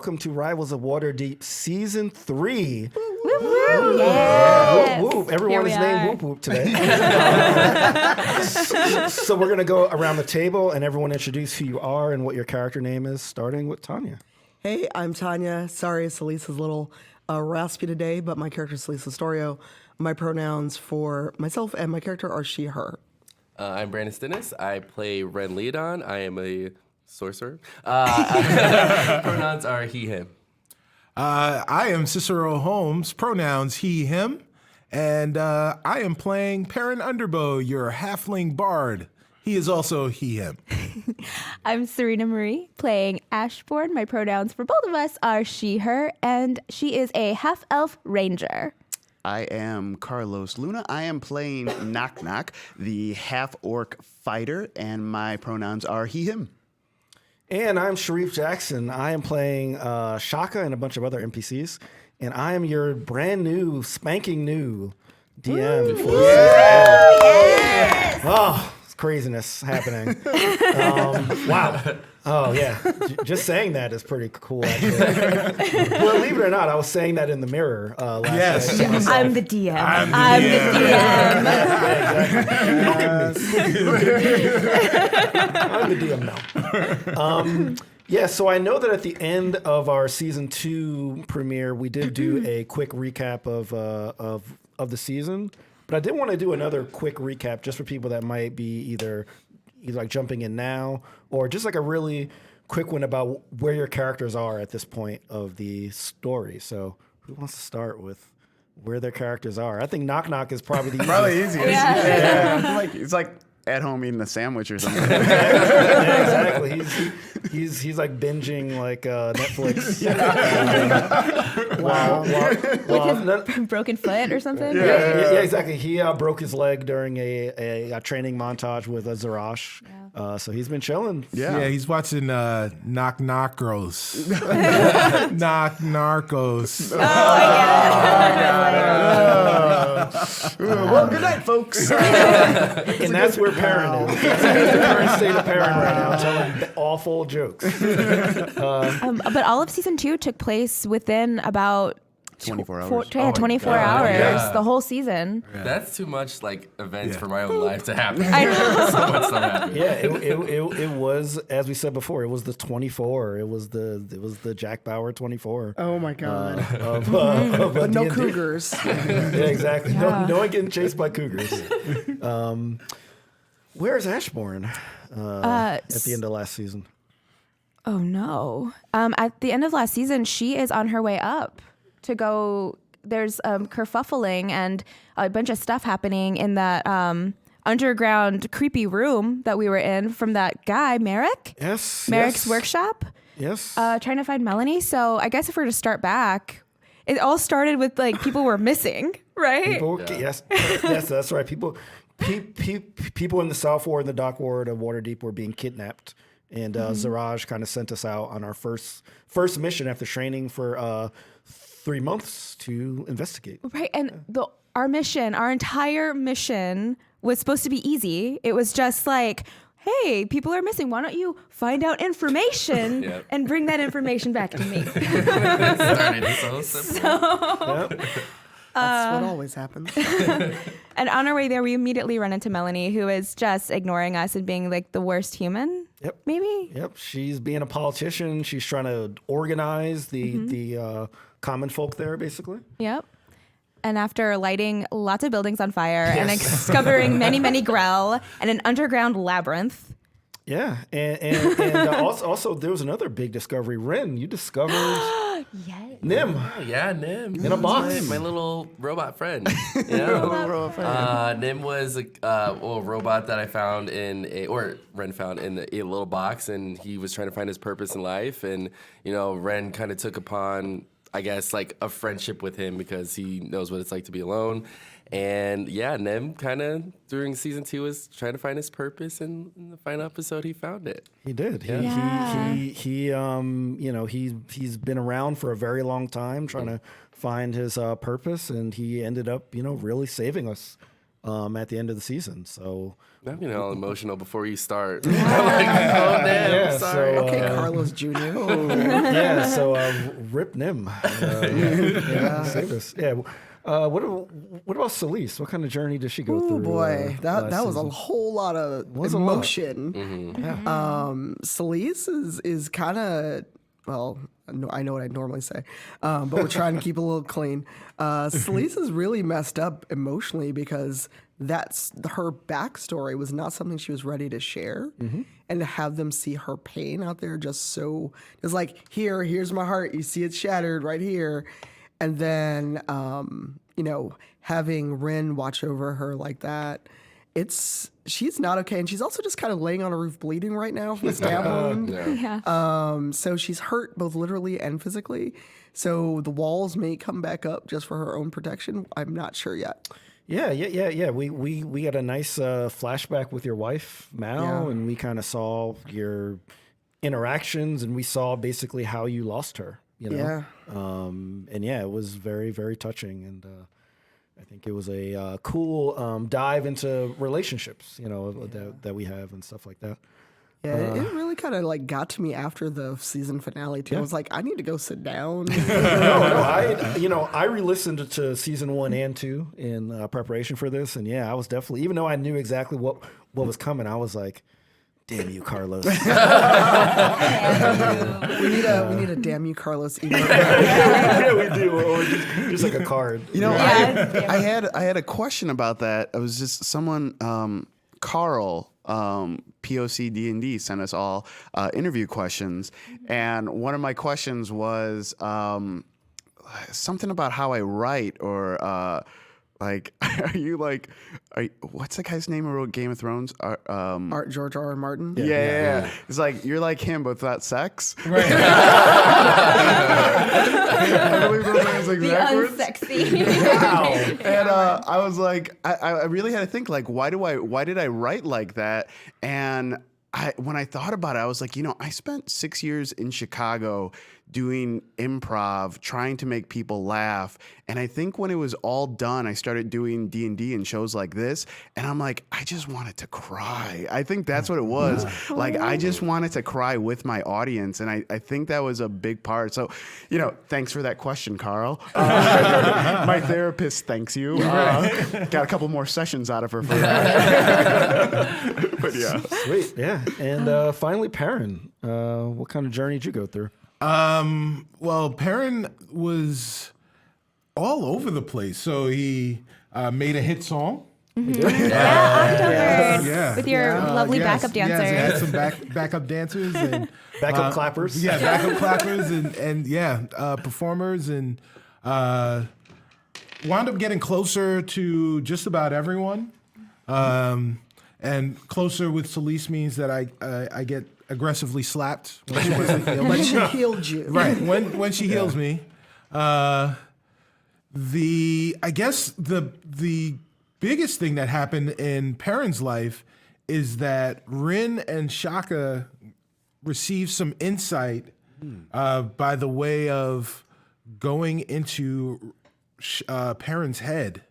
welcome to Rivals of Waterdeep Season 3. Whoop, whoop. Yes. Whoop, whoop. Everyone is named Whoop Whoop today. So we're going to go around the table and everyone introduce who you are and what your character name is, starting with Tanya. Hey, I'm Tanya. Sorry, Solis is a little raspy today, but my character is Solis Astorio. My pronouns for myself and my character are she, her. I'm Brandon Stennis. I play Ren Leodon. I am a sorcerer. Pronouns are he, him. I am Cicero Holmes. Pronouns he, him. And I am playing Perrin Underbow, your halfling bard. He is also he, him. I'm Serena Marie, playing Ashbourne. My pronouns for both of us are she, her, and she is a half-elf ranger. I am Carlos Luna. I am playing Knock Knock, the half-orc fighter, and my pronouns are he, him. And I'm Sharif Jackson. I am playing Shaka and a bunch of other NPCs. And I am your brand new, spanking new DM. Yes! Oh, it's craziness happening. Wow. Oh, yeah. Just saying that is pretty cool, actually. Well, believe it or not, I was saying that in the mirror last night. I'm the DM. I'm the DM. Yeah, exactly. Look at me. I'm the DM now. Yeah, so I know that at the end of our season 2 premiere, we did do a quick recap of the season, but I did want to do another quick recap just for people that might be either like jumping in now or just like a really quick one about where your characters are at this point of the story. So who wants to start with where their characters are? I think Knock Knock is probably the easiest. Easiest. Yeah. It's like at home eating a sandwich or something. Yeah, exactly. He's like binging like Netflix. With his broken foot or something? Yeah, exactly. He broke his leg during a training montage with Zarash. Yeah. So he's been chilling. Yeah, he's watching Knock Knockos. Knock Narcos. Oh, my God. Well, good night, folks. And that's where Perrin is. That's the current state of Perrin right now, telling awful jokes. But all of season 2 took place within about 24 hours. 24 hours. Yeah. The whole season. That's too much like events for my own life to happen. I know. So much stuff happened. Yeah, it was, as we said before, it was the 24. It was the Jack Bauer 24. Oh my God. But no cougars. Yeah, exactly. Yeah. No one getting chased by cougars. Where's Ashbourne at the end of last season? Oh, no. At the end of last season, she is on her way up to go. There's kerfuffling and a bunch of stuff happening in that underground creepy room that we were in from that guy, Merrick. Yes. Merrick's workshop. Yes. Trying to find Melanie. So I guess if we're to start back, it all started with like people were missing, right? Yes, that's right. People in the South Ward and the Dock Ward of Waterdeep were being kidnapped. And Zaraj kind of sent us out on our first mission after training for 3 months to investigate. Right. And our entire mission was supposed to be easy. It was just like, hey, people are missing. Why don't you find out information and bring that information back to me? Started so simple. That's what always happens. And on our way there, we immediately run into Melanie, who is just ignoring us and being like the worst human. Yep. Maybe. Yep. She's being a politician. She's trying to organize the common folk there, basically. Yep. And after lighting lots of buildings on fire and discovering many, many grell and an underground labyrinth. Yeah. And also there was another big discovery. Ren, you discovered Yes. Nim. Oh, yeah, Nim. In a box. My little robot friend. Yeah. Nim was a robot that I found Ren found in a little box, and he was trying to find his purpose in life. And, Ren kind of took upon, I guess, like a friendship with him because he knows what it's like to be alone. And yeah, Nim kind of during season 2 was trying to find his purpose, and in the final episode, he found it. He did. Yeah. He's been around for a very long time trying to find his purpose, and he ended up, really saving us at the end of the season. So I'm getting all emotional before you start. yeah, sorry. Okay, Carlos Jr. yeah, so rip Nim. Save us. Yeah. What about Solis? What kind of journey did she go Oh through? boy, that last was a season? whole lot of Was a lot. emotion. Solis is kind of, well, I know what I'd normally say, but we're trying to keep a little clean. Solis is really messed up emotionally because that's her backstory was not something she was ready to share, and to have them see her pain out there just like here's my heart, you see it shattered right here, and then having Rin watch over her like that. She's not okay, and she's also just kind of laying on a roof bleeding right now from a stab wound. Yeah. So she's hurt both literally and physically. So the walls may come back up just for her own protection. I'm not sure yet. Yeah. We got a nice flashback with your wife, Mal, Yeah. and we kind of saw your interactions, and we saw basically how you lost her. Yeah. And yeah, it was very, very touching, and I think it was a cool dive into relationships, that we have and stuff like that. Yeah, it really kind of like got to me after the season finale too. I was like, I need to go sit down. I re-listened to season 1 and 2 in preparation for this, and yeah, I was definitely, even though I knew exactly what was coming, I was like, damn you, Carlos. We need a damn you, Carlos email. Yeah, we do. Or just like a card. I had a question about that. It was just someone, Carl, POC D&D sent us all interview questions, and one of my questions was something about how I write, or what's the guy's name who wrote Game of Thrones? Art George R. R. Martin. Yeah. It's like, you're like him, but without sex. Right. I believe those names like The backwards. unsexy. Wow. And I was like, I really had to think, like, why did I write like that? And when I thought about it, I was like, I spent 6 years in Chicago doing improv, trying to make people laugh. And I think when it was all done, I started doing D&D and shows like this. And I'm like, I just wanted to cry. I think that's what it was. Like, I just wanted to cry with my audience. And I think that was a big part. So, thanks for that question, Carl. My therapist thanks you. Got a couple more sessions out of her for that. But yeah. Sweet. Yeah. And finally, Perrin. What kind of journey did you go through? Well, Perrin was all over the place. So he made a hit song. October. Yeah. With your lovely Yes, backup yes, dancers. he had some backup dancers and Backup clappers. Yeah, backup clappers and performers, and wound up getting closer to just about everyone. And closer with Solis means that I get aggressively slapped when she wasn't healed. But she healed you. Right, when she heals me. I guess the biggest thing that happened in Perrin's life is that Rin and Shaka received some insight by the way of going into Perrin's head.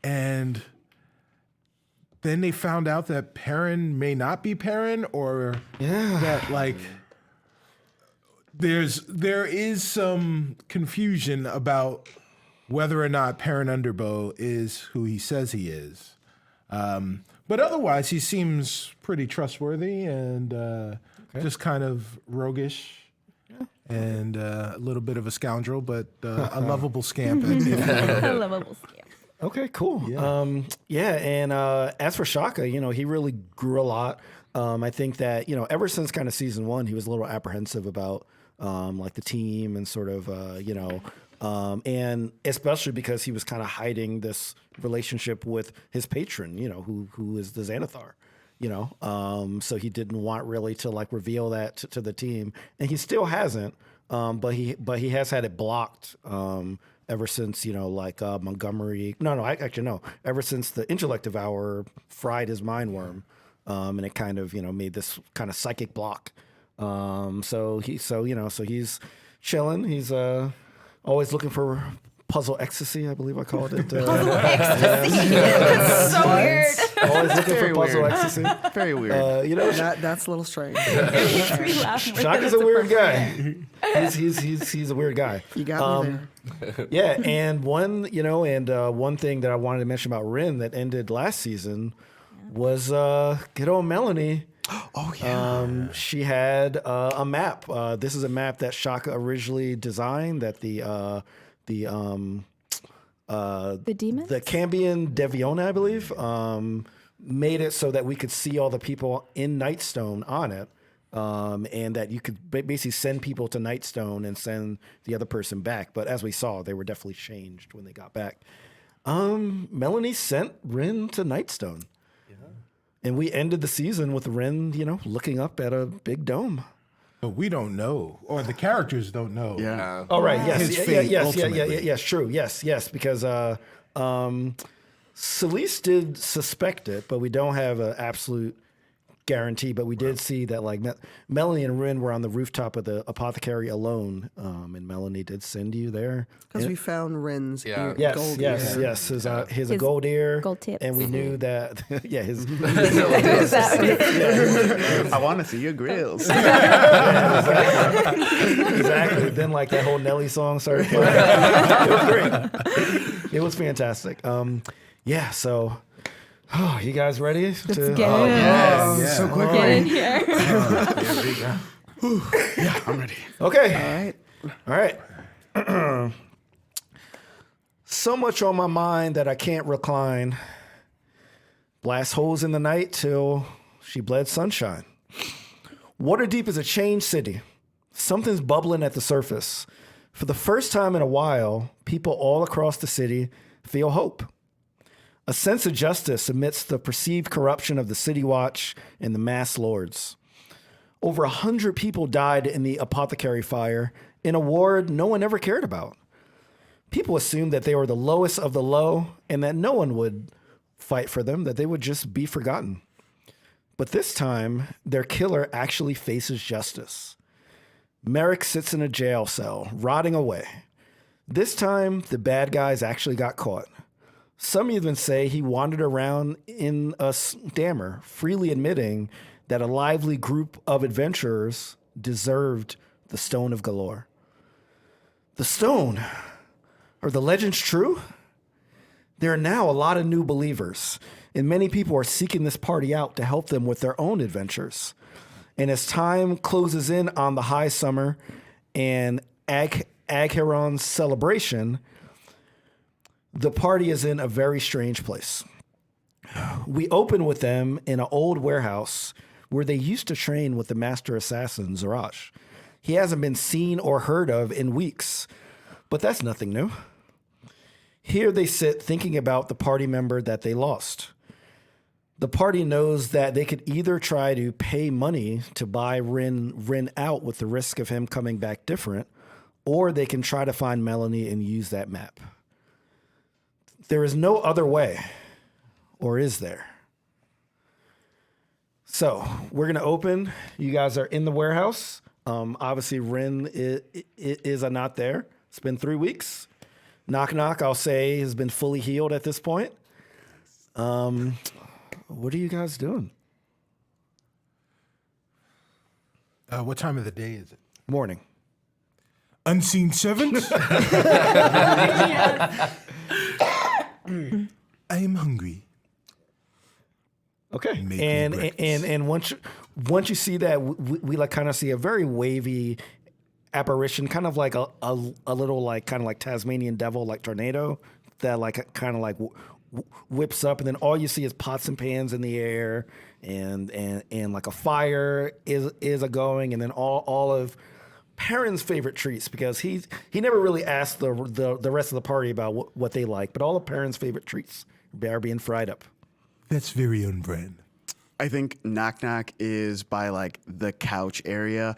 And then they found out that Perrin may not be Perrin, or that like there is some confusion about whether or not Perrin Underbow is who he says he is. But otherwise, he seems pretty trustworthy and just kind of roguish and a little bit of a scoundrel, but a lovable scamp. A lovable scam. Okay, cool. Yeah. And as for Shaka, he really grew a lot. I think that, ever since kind of season 1, he was a little apprehensive about like the team and sort of, and especially because he was kind of hiding this relationship with his patron, who is the Xanathar, so he didn't want really to like reveal that to the team, and he still hasn't, but he has had it blocked, ever since, Montgomery. Ever since the Intellect Devourer fried his mind worm, and it kind of, made this kind of psychic block. So he's chilling. He's always looking for puzzle ecstasy, I believe I called it. Puzzle ecstasy. That's so weird. Always looking for Very puzzle weird. ecstasy. Very weird. You know, That's a little strange. It makes me laugh more than Shaka's it's a weird appropriate. guy. He's a weird guy. You got me there. Yeah, and one thing that I wanted to mention about Rin that ended last season was good old Melanie. Oh yeah. She had a map. This is a map that Shaka originally designed. That the The demons? the Cambion Deviona, I believe, made it so that we could see all the people in Nightstone on it. And that you could basically send people to Nightstone and send the other person back. But as we saw, they were definitely changed when they got back. Melanie sent Rin to Nightstone. Yeah. And we ended the season with Rin, looking up at a big dome. But we don't know, or the characters don't know. Yeah. Oh, right. Yes. His Yeah, fate, yes. ultimately. Yes. True. Yes. Because Solis did suspect it, but we don't have an absolute guarantee. But we did see that Melanie and Rin were on the rooftop of the apothecary alone, and Melanie did send you there. Because we found Rin's Yeah. ear, gold ear. Yes. His His gold ear, gold tips. and we knew that. Yeah, his. I want to see your grills. Exactly. Then that whole Nelly song started playing. It was great. It was fantastic. Yeah. So, you guys ready? Let's get in. Yeah. So quick. Get in here. Yeah, I'm ready. Okay. All right. So much on my mind that I can't recline. Blast holes in the night till she bled sunshine. Waterdeep is a changed city. Something's bubbling at the surface. For the first time in a while, people all across the city feel hope. A sense of justice amidst the perceived corruption of the City Watch and the mass lords. Over 100 people died in the apothecary fire in a ward no one ever cared about. People assumed that they were the lowest of the low and that no one would fight for them, that they would just be forgotten. But this time, their killer actually faces justice. Merrick sits in a jail cell, rotting away. This time, the bad guys actually got caught. Some even say he wandered around in a stammer, freely admitting that a lively group of adventurers deserved the Stone of Galore. The stone. Are the legends true? There are now a lot of new believers, and many people are seeking this party out to help them with their own adventures. And as time closes in on the high summer and Agharon's celebration, the party is in a very strange place. We open with them in an old warehouse where they used to train with the master assassin, Zarash. He hasn't been seen or heard of in weeks, but that's nothing new. Here they sit thinking about the party member that they lost. The party knows that they could either try to pay money to buy Rin out with the risk of him coming back different, or they can try to find Melanie and use that map. There is no other way, or is there? So we're going to open. You guys are in the warehouse. Obviously, Rin is not there. It's been 3 weeks. Knock, knock, I'll say, has been fully healed at this point. What are you guys doing? What time of the day is it? Morning. Unseen servant? I am hungry. Okay. Make me And breakfast. once you see that, we kind of see a very wavy apparition, kind of like a little kind of Tasmanian devil, like tornado, that kind of whips up, and then all you see is pots and pans in the air, and like a fire is a going, and then all of Perrin's favorite treats, because he never really asked the rest of the party about what they like, but all of Perrin's favorite treats are being fried up. That's very on brand. I think Knock Knock is by the couch area,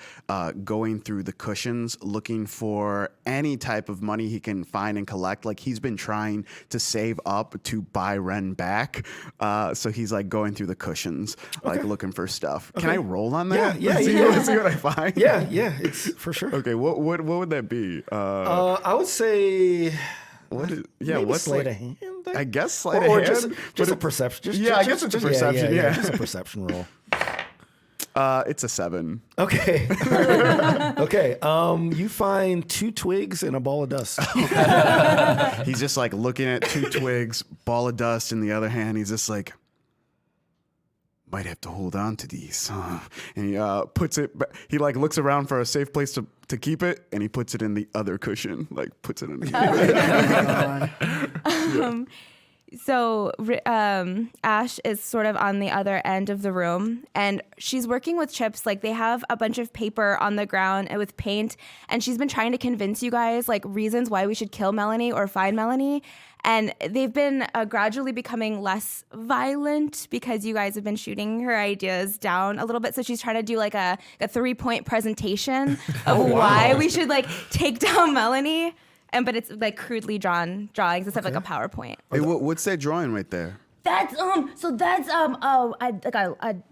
going through the cushions, looking for any type of money he can find and collect. He's been trying to save up to buy Ren back. So he's going through the cushions, looking for stuff. Okay. Can I roll on that? Yeah, Let's see what I find. Yeah, it's for sure. Okay, what would that be? I would say What is, yeah, Maybe what's sleight like? of hand? I guess sleight of or hand. just but a perception. I guess it's a perception. Yeah, just a perception roll. It's a 7. Okay. Okay. You find 2 twigs and a ball of dust. He's just like looking at 2 twigs, ball of dust in the other hand. He's just like, might have to hold on to these. And he puts it. He like looks around for a safe place to keep it, and he puts it in the other cushion. Like puts it in the. So Ash is sort of on the other end of the room, and she's working with chips. Like, they have a bunch of paper on the ground and with paint, and she's been trying to convince you guys like reasons why we should kill Melanie or find Melanie. And they've been gradually becoming less violent because you guys have been shooting her ideas down a little bit. So she's trying to do like a 3-point presentation of why we should like take down Melanie. But it's like crudely drawn drawings instead of like a PowerPoint. Hey, what's that drawing right there? That's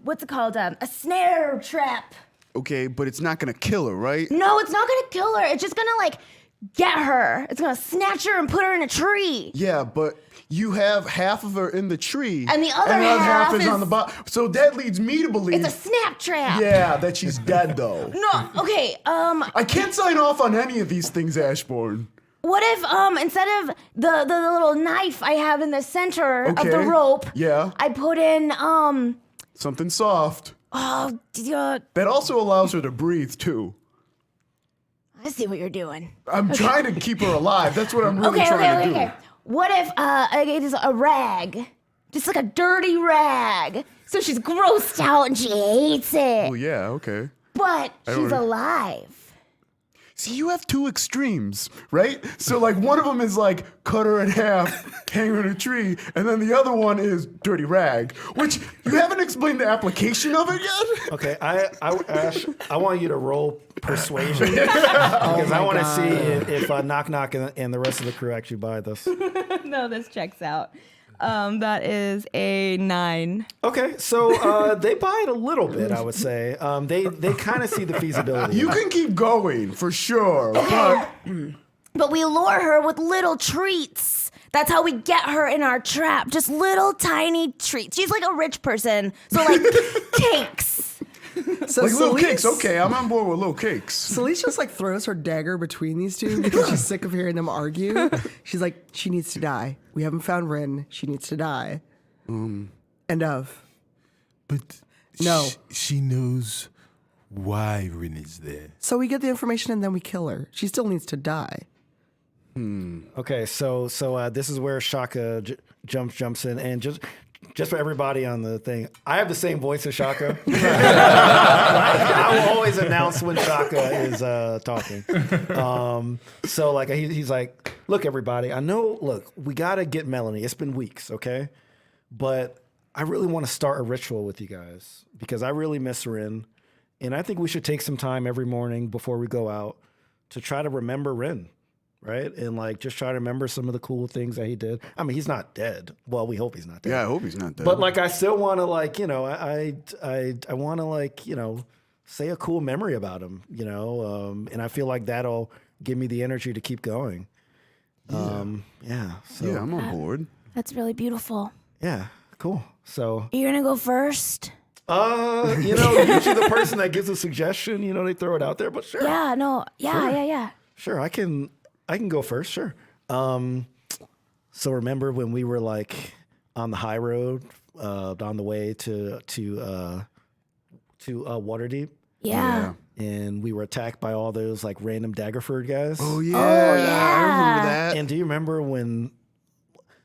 what's it called? A snare trap. Okay, but it's not gonna kill her, right? No, it's not gonna kill her. It's just gonna like get her. It's gonna snatch her and put her in a tree. Yeah, but you have half of her in the tree, And the other half is is on the bottom. So that leads me to believe, It's a snap trap. yeah, that she's dead though. No, okay. I can't sign off on any of these things, Ashbourne. What if instead of the little knife I have in the center of the Okay, rope, yeah. I put in Something soft. I That also allows her to breathe too. see what you're doing. I'm trying to keep her alive. That's what I'm really trying to do. What if it is a rag? Just like a dirty rag. So she's grossed out and she hates it. Oh yeah, okay. But she's don't- alive. See, you have 2 extremes, right? So like one of them is like cut her in half, hang her in a tree, and then the other one is dirty rag, which you haven't explained the application of it yet. Okay, Ash, I want you to roll persuasion because I want to see if Knock Knock and the rest of the crew actually buy this. No, this checks out. That is a 9. Okay, so they buy it a little bit, I would say. They kind of see the feasibility. You can keep going for sure, But we lure her with little treats. That's how we get her in our trap. Just little tiny treats. She's like a rich person. So like cakes. So like little Solis- cakes. Okay, I'm on board with little cakes. Solis just like throws her dagger between these two because she's sick of hearing them argue. She's like, she needs to die. We haven't found Rin. She needs to die. End of. But No. she knows why Rin is there. So we get the information and then we kill her. She still needs to die. Okay, so this is where Shaka jumps in, and just for everybody on the thing, I have the same voice as Shaka. I will always announce when Shaka is talking. So like he's like, look, everybody, I know. Look, we gotta get Melanie. It's been weeks, okay, but I really want to start a ritual with you guys because I really miss Rin, and I think we should take some time every morning before we go out to try to remember Rin. Right? And like just try to remember some of the cool things that he did. I mean, he's not dead. Well, we hope he's not dead. Yeah, I hope he's not dead. But like I still want to like, I want to like, say a cool memory about him, and I feel like that'll give me the energy to keep going. So yeah, I'm on board. That's really beautiful. yeah, cool. So You're gonna go first? usually the person that gives a suggestion, they throw it out there, but sure. Yeah, no. Yeah. Sure, I can go first. Sure. So remember when we were like on the high road, on the way to Waterdeep, Yeah. and we were attacked by all those like random Daggerford guys. Oh yeah, I remember that. And do you remember when?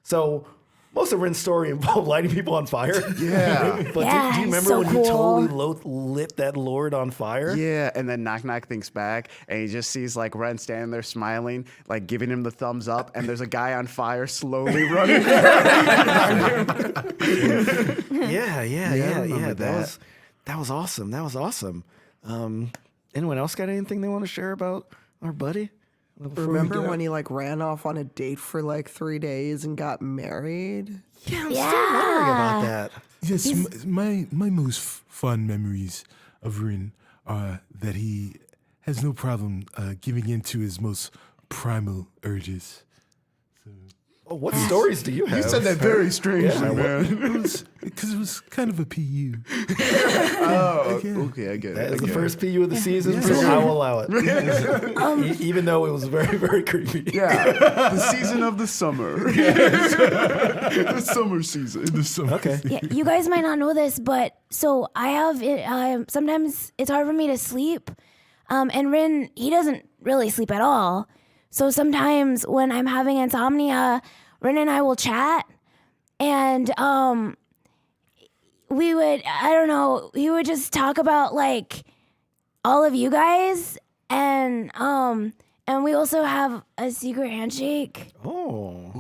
So most of Rin's story involved lighting people on fire. Yeah. But Yeah, do you remember so when cool. he totally lit that lord on fire? Yeah, and then Knock Knock thinks back, and he just sees like Ren standing there smiling, like giving him the thumbs up, and there's a guy on fire slowly running. Yeah. remember that. That was awesome. That was awesome. Anyone else got anything they want to share about our buddy? Before we Remember go? when he like ran off on a date for like 3 days and got married? Yeah, I'm still wondering about that. Yes, my most fond memories of Rin are that he has no problem giving in to his most primal urges. Oh, what stories do you have? You said that very strangely, man. Because it was kind of a PU. Oh, okay, I get it. That I is the get first PU of the season, so I will allow it. Even though it was very, very creepy. Yeah, the season of the summer. The summer season. The summer. Okay. Yeah, you guys might not know this, but so I have sometimes it's hard for me to sleep. And Rin, he doesn't really sleep at all. So sometimes when I'm having insomnia, Rin and I will chat, and we would, I don't know, he would just talk about like all of you guys, and we also have a secret handshake. Oh.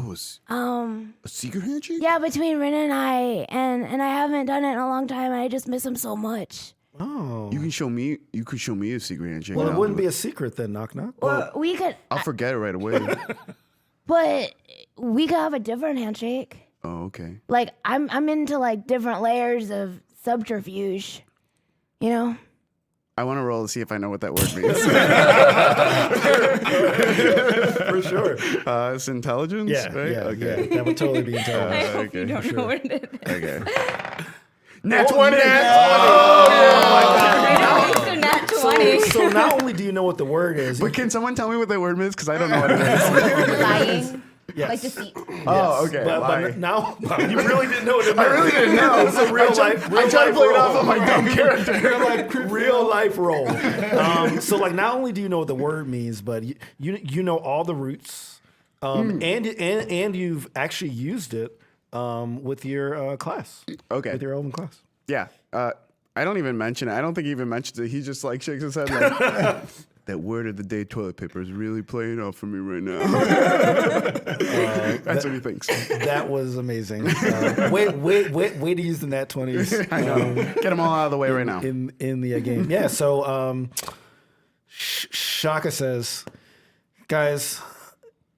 A secret handshake? Yeah, between Rin and I haven't done it in a long time, and I just miss him so much. Oh. You can show me. You could show me a secret handshake. Well, and it I'll wouldn't do be it. a secret then, knock knock. Or we could, I'll forget it right away. but we could have a different handshake. Oh, okay. Like I'm into like different layers of subterfuge, you know. I want to roll to see if I know what that word means. For sure. It's intelligence, Yeah, right? yeah, Okay. yeah. That would totally be intelligent. I hope okay, you don't know what it is. Okay. Nat 20. Nat 20. So not only do you know what the word is, But can someone tell me what that word means? Because I don't know what it is. Lying. yes. Like deceit. Oh, okay. But lying. now you really didn't know what it meant. I really didn't know. It's a real life. I tried to play it off of my dumb character. Real life role. So like, not only do you know what the word means, but you know all the roots, and you've actually used it with your class. Okay. With your own class. Yeah. I don't even mention it. I don't think he even mentions it. He just like shakes his head like, that word of the day, toilet paper, is really playing out for me right now. That's what he thinks. That was amazing. Wait to use the nat 20s. I know. Get them all out of the way right now. In the game. Yeah. So Shaka says, guys,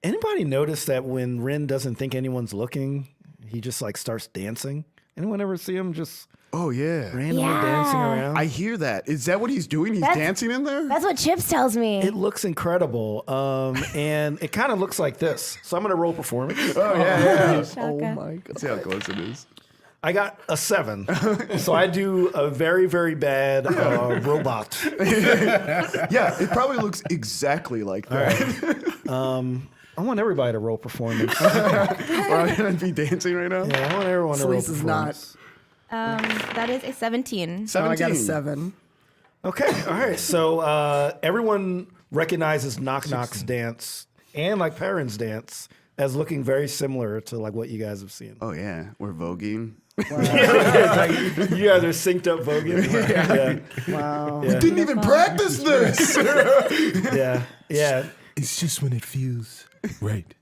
anybody notice that when Rin doesn't think anyone's looking, he just like starts dancing? Anyone ever see him just Oh, yeah. randomly Yeah. dancing around? I hear that. Is that what he's doing? He's That's- dancing in there? That's what Chips tells me. It looks incredible. And it kind of looks like this. So I'm going to roll performance. Oh, yeah. Oh Shaka. my god. See how close it is. I got a 7. So I do a very, very bad robot. Yeah, it probably looks exactly like that. I want everybody to roll performance. Or I'm going to be dancing right now. Yeah, I want everyone to roll Solis is not. performance. That is a 17. 17. Oh, I got a 7. Okay, all right. So everyone recognizes Knock Knock's dance and like Perrin's dance as looking very similar to like what you guys have seen. Oh, yeah. We're voguing. Like, you guys are synced up voguing. Wow. Yeah. Didn't even practice this. Yeah. It's just when it feels right.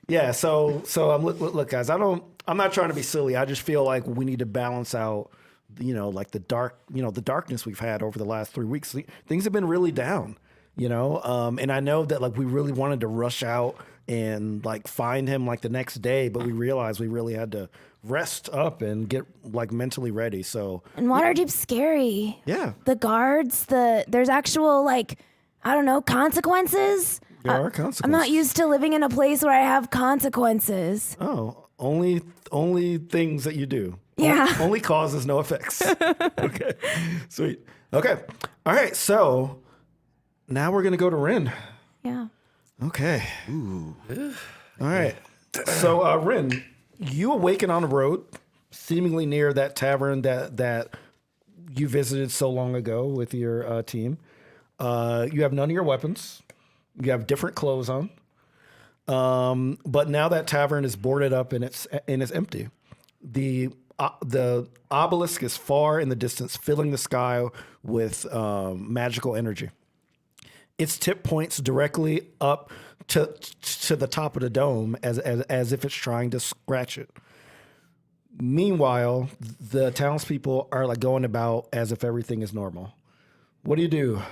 Yeah. So look, guys. I'm not trying to be silly. I just feel like we need to balance out, like the darkness we've had over the last 3 weeks. Things have been really down, and I know that like we really wanted to rush out and like find him like the next day, but we realized we really had to rest up and get like mentally ready. So And Waterdeep's scary. yeah, The guards, there's actual like, I don't know, consequences. there are consequences. I'm not used to living in a place where I have consequences. Oh, only things that you do. Yeah. Only causes, no effects. Okay. Sweet. Okay. All right. So now we're gonna go to Rin. Yeah. Okay. Ooh. All right. So Rin, you awaken on the road, seemingly near that tavern that you visited so long ago with your team. You have none of your weapons. You have different clothes on. But now that tavern is boarded up and it's empty. The obelisk is far in the distance, filling the sky with magical energy. Its tip points directly up to the top of the dome as if it's trying to scratch it. Meanwhile, the townspeople are like going about as if everything is normal. What do you do?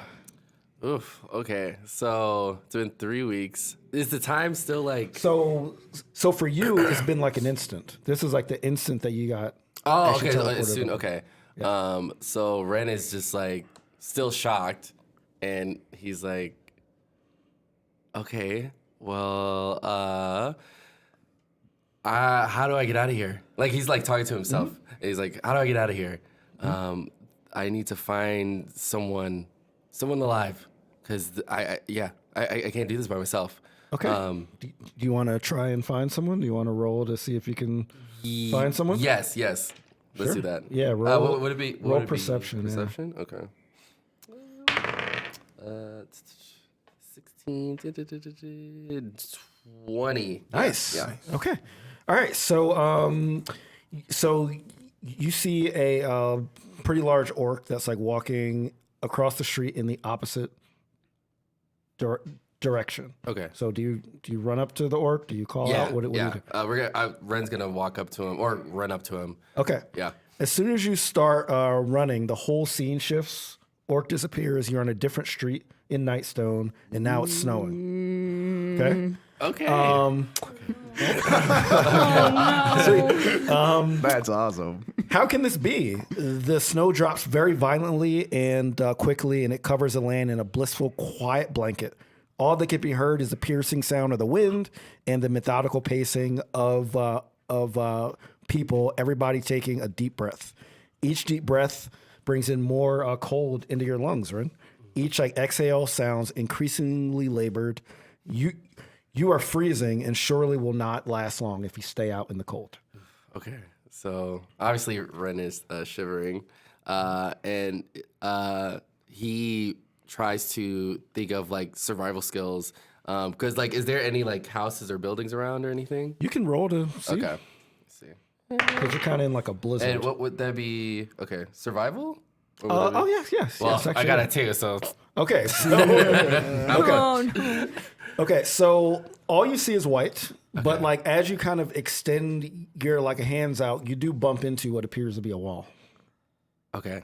Oof. Okay. So it's been 3 weeks. Is the time still like? So for you, it's been like an instant. This is like the instant that you got. Oh, actually okay. teleported Soon. over. Okay. So Ren is just like still shocked, and he's like, "Okay, well, how do I get out of here? Like he's like talking to himself. He's like, how do I get out of here? I need to find someone alive, because I can't do this by myself. Okay. Do you want to try and find someone? Do you want to roll to see if you can find someone? Yes. Let's do that. Yeah, roll. What would it be? Roll perception. Perception. Okay. 16, 20. Nice. Yeah. Okay. All right. So, so you see a pretty large orc that's like walking across the street in the opposite direction. Okay. So do you run up to the orc? Do you call out? What do you do? Ren's gonna walk up to him or run up to him. Okay. Yeah. As soon as you start running, the whole scene shifts. Orc disappears. You're on a different street in Nightstone, and now it's snowing. Okay. Okay. That's awesome. How can this be? The snow drops very violently and quickly, and it covers the land in a blissful, quiet blanket. All that can be heard is the piercing sound of the wind and the methodical pacing of people, everybody taking a deep breath. Each deep breath brings in more cold into your lungs, right? Each like exhale sounds increasingly labored. You are freezing and surely will not last long if you stay out in the cold. Okay. So obviously Ren is shivering, and he tries to think of like survival skills. Because like, is there any like houses or buildings around or anything? You can roll to see. Okay. Let's see. Because you're kind of in like a blizzard. And what would that be? Okay, survival. Yes. Well, actually, I got it too. So Okay. So, okay. So all you see is white, but like as you kind of extend your like hands out, you do bump into what appears to be a wall. okay.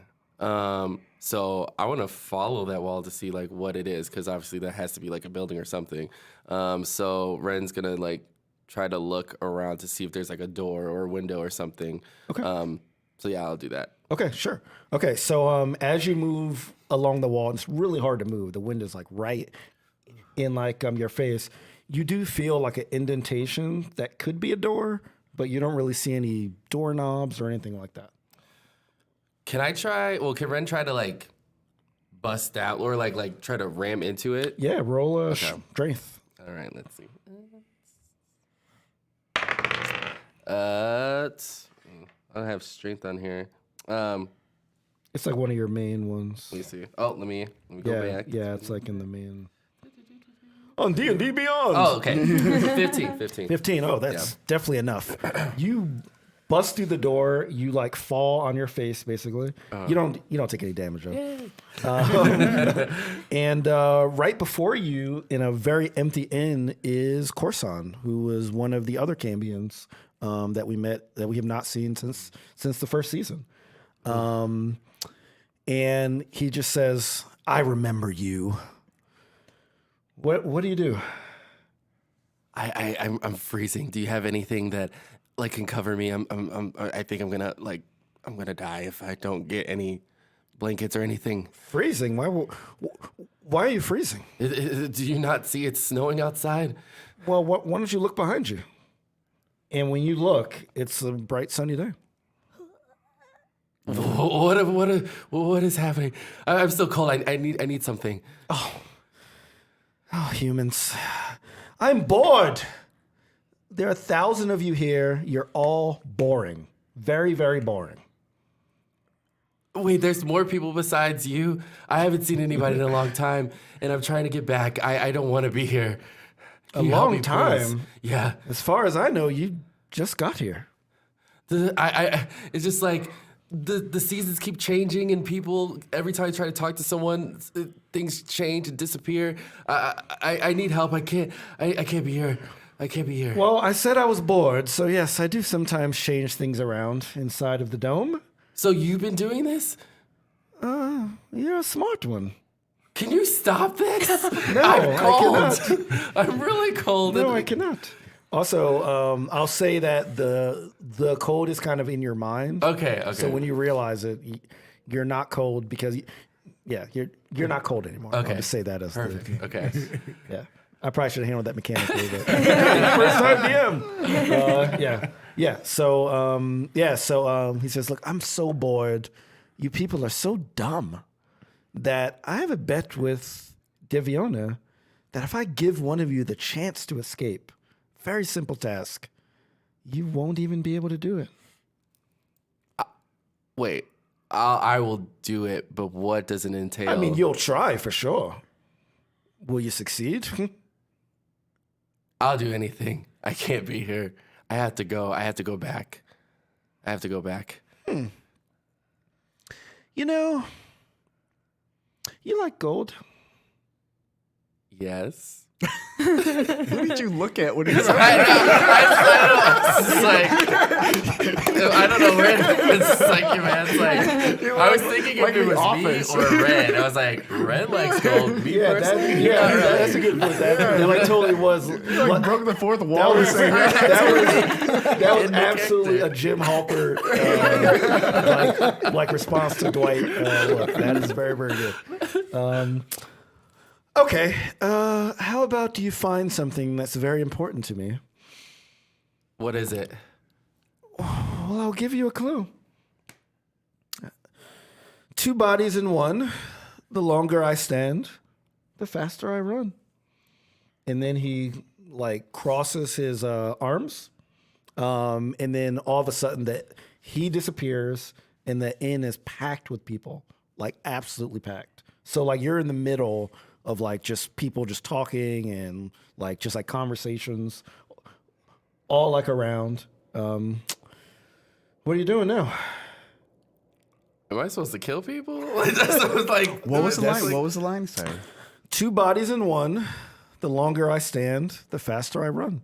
So I want to follow that wall to see like what it is, because obviously that has to be like a building or something. So Ren's gonna like try to look around to see if there's like a door or a window or something. Okay. So yeah, I'll do that. Okay, sure. Okay, so as you move along the wall, it's really hard to move. The wind is like right in like your face. You do feel like an indentation that could be a door, but you don't really see any doorknobs or anything like that. Can I try? Well, can Ren try to like bust out or like try to ram into it? Yeah, roll a strength. All right, let's see. I don't have strength on here. It's like one of your main ones. Let me see. Oh, let me go back. Yeah, it's like in the main. On D&D Beyond. Oh, okay. 15. 15. Oh, that's definitely enough. You bust through the door. You like fall on your face, basically. You don't take any damage though. And right before you, in a very empty inn, is Corson, who was one of the other Cambions that we met that we have not seen since the first season. And he just says, "I remember you." What do you do? I'm freezing. Do you have anything that like can cover me? I think I'm gonna die if I don't get any blankets or anything. Freezing? Why are you freezing? Do you not see it's snowing outside? Well, why don't you look behind you? And when you look, it's a bright sunny day. What is happening? I'm still cold. I need something. Oh, humans. I'm bored. There are 1,000 of you here. You're all boring. Very, very boring. Wait, there's more people besides you? I haven't seen anybody in a long time, and I'm trying to get back. I don't want to be here. A long time? Yeah. As far as I know, you just got here. It's just like the seasons keep changing, and people, every time I try to talk to someone, things change and disappear. I need help. I can't be here. I can't be here. Well, I said I was bored, so yes, I do sometimes change things around inside of the dome. So you've been doing this? You're a smart one. Can you stop this? No, I'm cold. I cannot. I'm really cold. No, I cannot. Also, I'll say that the cold is kind of in your mind. Okay. So when you realize it, you're not cold because, you're not cold anymore. Okay. I'll just say that as perfect. Okay. yeah. I probably should have handled that mechanically. But first time DM. Yeah. So he says, look, I'm so bored. You people are so dumb that I have a bet with Deviona that if I give one of you the chance to escape, very simple task, you won't even be able to do it. Wait, I will do it, but what does it entail? I mean, you'll try for sure. Will you succeed? I'll do anything. I can't be here. I have to go. I have to go back. You know, you like gold? Yes. Who did you look at when he said I don't know where it's like, man. It's like, I was thinking if it was Office. me or Red. I was like, Red likes gold. Me personally, That's a good point. That like totally was. like broke the fourth wall? That was absolutely a Jim Halper like response to Dwight. Look, that is very, very good. Okay, how about do you find something that's very important to me? What is it? Well, I'll give you a clue. 2 bodies in one. The longer I stand, the faster I run. And then he like crosses his arms, and then all of a sudden that he disappears, and the inn is packed with people, like absolutely packed. So like you're in the middle of like just people just talking and like just like conversations, all like around. What are you doing now? Am I supposed to kill people? Like, that's like, What was the that's line? like- What was the line? Sorry. 2 bodies in one. The longer I stand, the faster I run.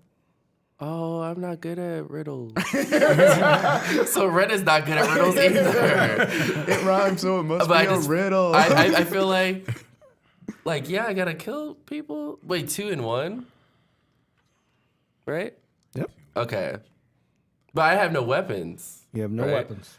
Oh, I'm not good at riddles. So Red is not good at riddles either. It rhymes, so it must But be a riddle. I feel like, yeah, I gotta kill people. Wait, 2 in 1? Right? Yep. Okay. But I have no weapons. You have no Right. weapons.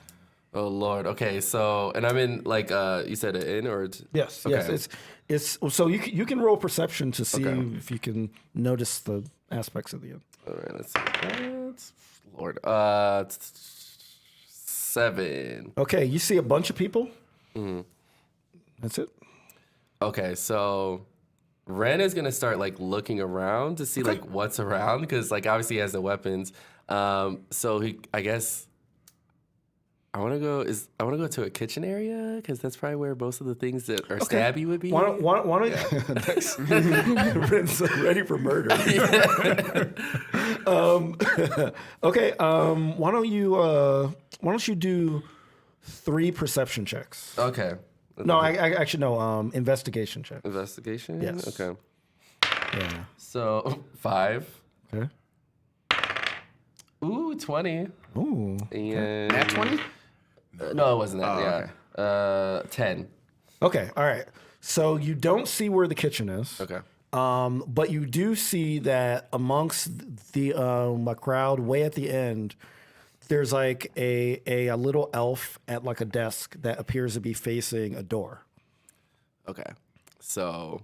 Oh Lord. Okay, so and I'm in like you said an inn or Yes. Okay. Yes. It's so you can roll perception to see Okay. if you can notice the aspects of the end. All right, let's see. That's Lord. 7. Okay, you see a bunch of people. That's it. Okay, so Ren is gonna start like looking around to see like what's around because like obviously he has the weapons. So I guess I want to go to a kitchen area because that's probably where most of the things that are stabby would be. Why don't you? Nice. Ren's ready for murder. Okay. Why don't you do 3 perception checks? Okay. No, I actually no. Investigation check. Investigation. Yes. Okay. Yeah. So 5. Okay. Ooh, 20. Ooh. And Nat 20? No, it wasn't that. Oh, yeah. 10. Okay. All right. So you don't see where the kitchen is. Okay. But you do see that amongst the crowd, way at the end, there's like a little elf at like a desk that appears to be facing a door. Okay. So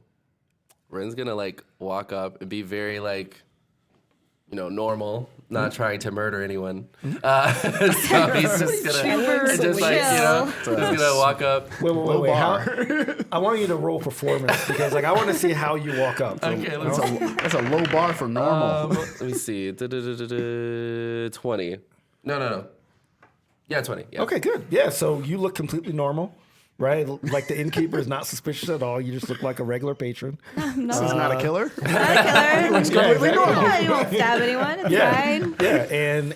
Ren's gonna like walk up and be very like, normal, not trying to murder anyone. So he's just gonna, just like, just gonna walk up. Wait. I want you to roll performance because like I want to see how you walk up. Okay, That's a low bar for normal. let me see. 20. No. Yeah, 20. Yeah. Okay, good. Yeah, so you look completely normal, right? Like the innkeeper is not suspicious at all. You just look like a regular patron. This is not a killer. Not a killer. Looks completely normal. Yeah, you won't stab anyone. It's fine. Yeah, and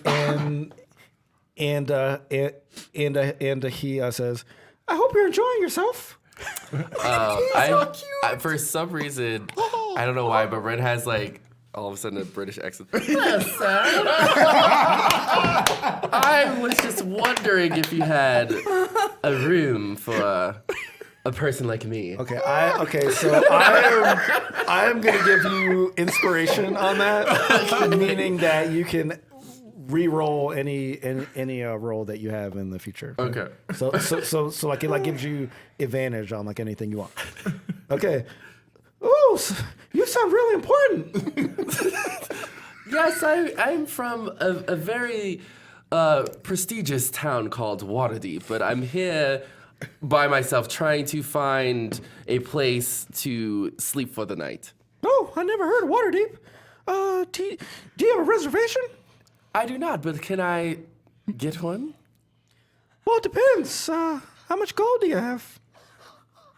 he says, "I hope you're enjoying yourself." I for some reason, I don't know why, but Ren has like all of a sudden a British accent. I was just wondering if you had a room for a person like me. Okay, so I am going to give you inspiration on that, meaning that you can re-roll any role that you have in the future. Okay. So like it like gives you advantage on like anything you want. Okay. Ooh, you sound really important. Yes, I'm from a very prestigious town called Waterdeep, but I'm here by myself trying to find a place to sleep for the night. Oh, I never heard of Waterdeep. Do you have a reservation? I do not, but can I get one? Well, it depends. How much gold do you have?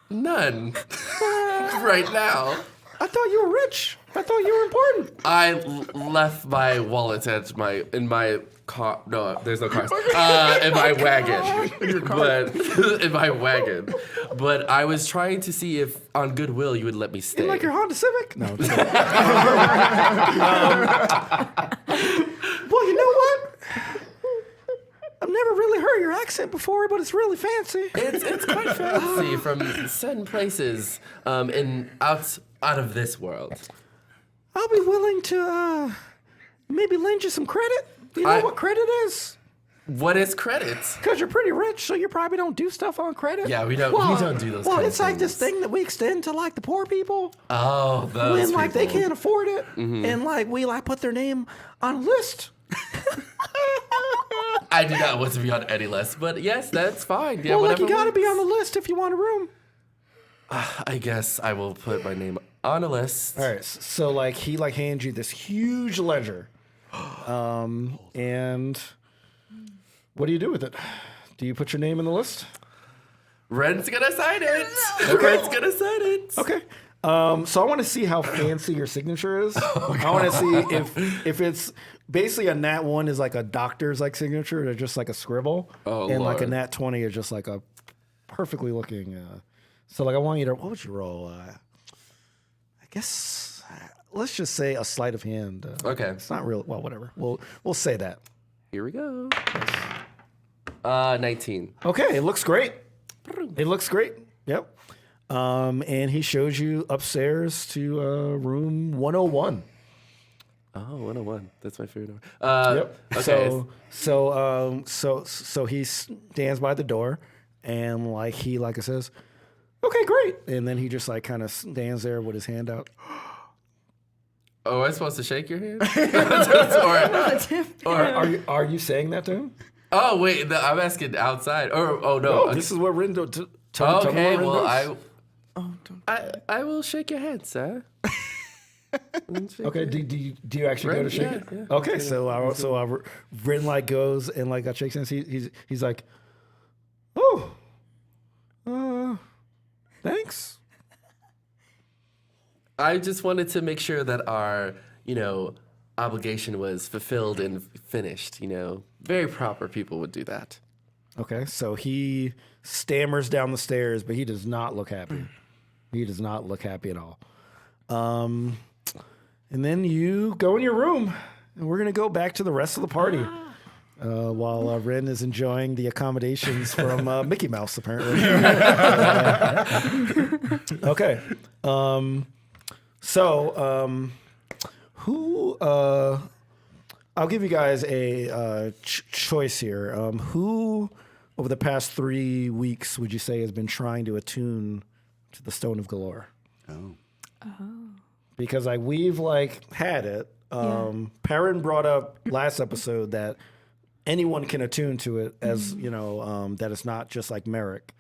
None. Right now. I thought you were rich. I thought you were important. I left my wallet in my car. No, there's no cars. In my wagon. But in my wagon. But I was trying to see if on goodwill you would let me stay. In like your Honda Civic? No. Well, you know what? I've never really heard your accent before, but it's really fancy. It's quite fancy from certain places out of this world. I'll be willing to maybe lend you some credit. Do you know what credit is? What is credit? Because you're pretty rich, so you probably don't do stuff on credit. Yeah, we don't do those. Well, kind it's of like this things. thing that we extend to like the poor people. Oh, those When like they people. can't afford it, and like we like put their name on a list. I do not want to be on any list, but yes, that's fine. Yeah, Well, like whatever you gotta be works. on the list if you want a room. I guess I will put my name on a list. All right, so like he like hands you this huge ledger, and what do you do with it? Do you put your name in the list? Ren's gonna sign it. Ren's gonna sign it. Okay. So I want to see how fancy your signature is. I want to see if it's basically a nat 1 is like a doctor's like signature, or just like a scribble, Oh, and like a Lord. nat 20 is just like a perfectly looking. So like I want you to, what would you roll? I guess let's just say a sleight of hand. Okay. It's not real. Well, whatever. We'll say that. Here we go. 19. Okay, it looks great. It looks great. Yep. And he shows you upstairs to room 101. Oh, 101. That's my favorite number. Yep. Okay. So he stands by the door, and like he like says, "Okay, great." And then he just like kind of stands there with his hand out. Oh, am I supposed to shake your hand? Are you saying that to him? Oh, wait. I'm asking outside. Oh, no. This is what Rindo. Tell me Okay, what Rindo well, I will shake your hand, sir. Okay. Do you actually go to shake it? Yeah. Okay. So Rin like goes and like got shakes hands. He's like, oh, thanks. I just wanted to make sure that our, obligation was fulfilled and finished, Very proper people would do that. Okay. So he stammers down the stairs, but he does not look happy. He does not look happy at all. And then you go in your room, and we're gonna go back to the rest of the party. While Ren is enjoying the accommodations from Mickey Mouse, apparently. Okay. Who? I'll give you guys a choice here. Who, over the past 3 weeks, would you say has been trying to attune to the Stone of Galore? Oh. Because we've had it. Perrin brought up last episode that anyone can attune to it, as that it's not just like Merrick.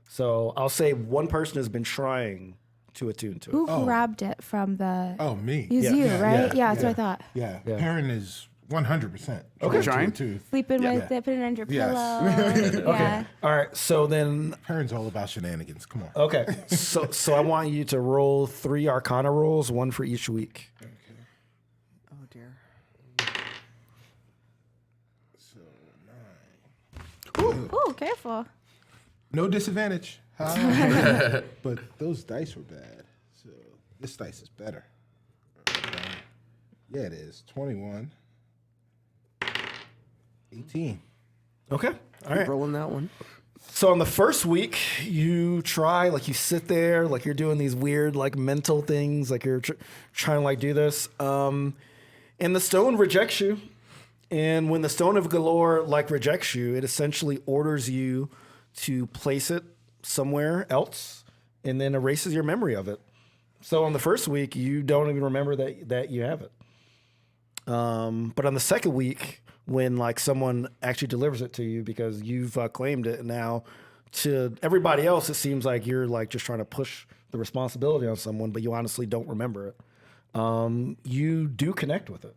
So I'll say one person has been trying to attune to it. Who grabbed it from the? Oh, me. It was you, right? Yeah, that's what I thought. Yeah. Perrin is 100%. Trying? to. Sleeping with it, putting it under your Yes. pillow. Yeah. All right. So then, Perrin's all about shenanigans. Come on. okay. So I want you to roll 3 Arcana rolls, 1 for each week. Oh dear. Oh, careful. No disadvantage. But those dice were bad. So this dice is better. Yeah, it is. 21. 18. Okay. All right. Rolling that one. So on the first week, you try, you sit there, you're doing these weird, mental things, you're trying to, do this. And the stone rejects you. And when the Stone of Galore, rejects you, it essentially orders you to place it somewhere else and then erases your memory of it. So on the first week, you don't even remember that you have it. But on the second week, when like someone actually delivers it to you because you've claimed it, now to everybody else, it seems like you're like just trying to push the responsibility on someone, but you honestly don't remember it. You do connect with it.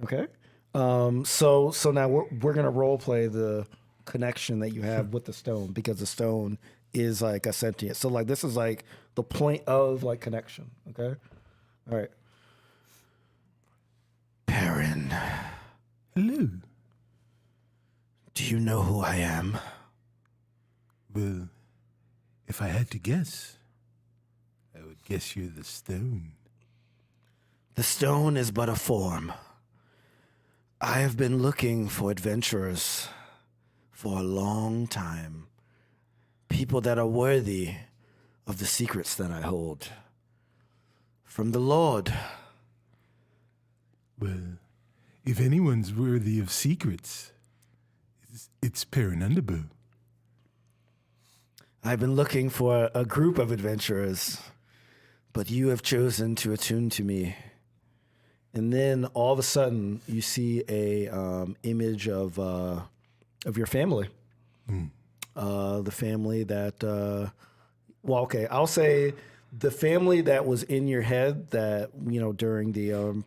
Okay. So now we're gonna role play the connection that you have with the stone, because the stone is like a sentient. So like this is like the point of like connection. Okay. All right. Perrin, Hello. do you know who I am? Well, if I had to guess, I would guess you're the stone. The stone is but a form. I have been looking for adventurers for a long time. People that are worthy of the secrets that I hold. From the Lord. Well, if anyone's worthy of secrets, it's Perrin Underbow. I've been looking for a group of adventurers, but you have chosen to attune to me. And then all of a sudden, you see a image of your family. The family that, I'll say the family that was in your head that, during the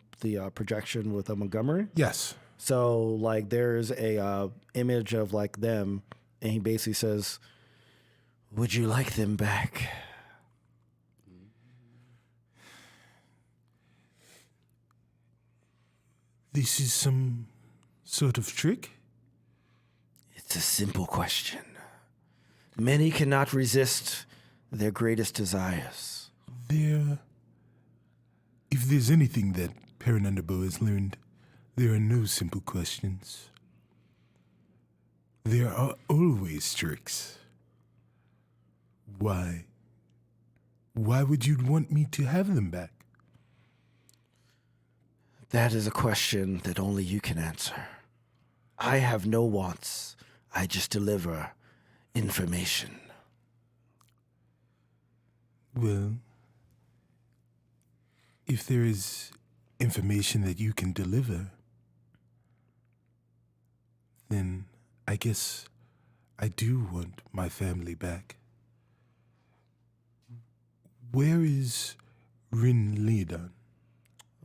projection with Montgomery. Yes. So like there's a image of like them, and he basically says, "Would you like them back?" This is some sort of trick? It's a simple question. Many cannot resist their greatest desires. If there's anything that Perrin Underbow has learned, there are no simple questions. There are always tricks. Why? Why would you want me to have them back? That is a question that only you can answer. I have no wants. I just deliver information. Well, if there is information that you can deliver, then I guess I do want my family back. Where is Rin Leodon?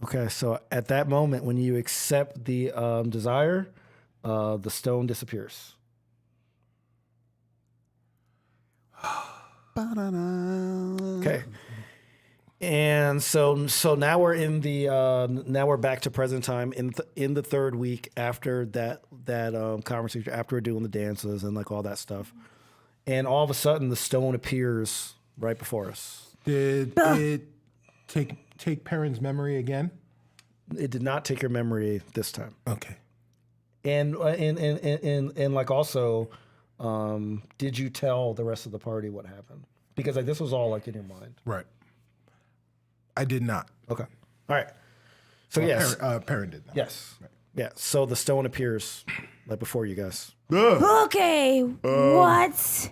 Okay, so at that moment, when you accept the desire, the stone disappears. Okay. And so now we're in the now we're back to present time in the third week after that conversation, after we're doing the dances and like all that stuff, and all of a sudden the stone appears right before us. Did it take Perrin's memory again? It did not take your memory this time. Okay. And like also, did you tell the rest of the party what happened? Because like this was all like in your mind. Right. I did not. Okay. All right. So yes. Perrin did not. Yes. Right. Yeah. So the stone appears right before you guys. Okay, what?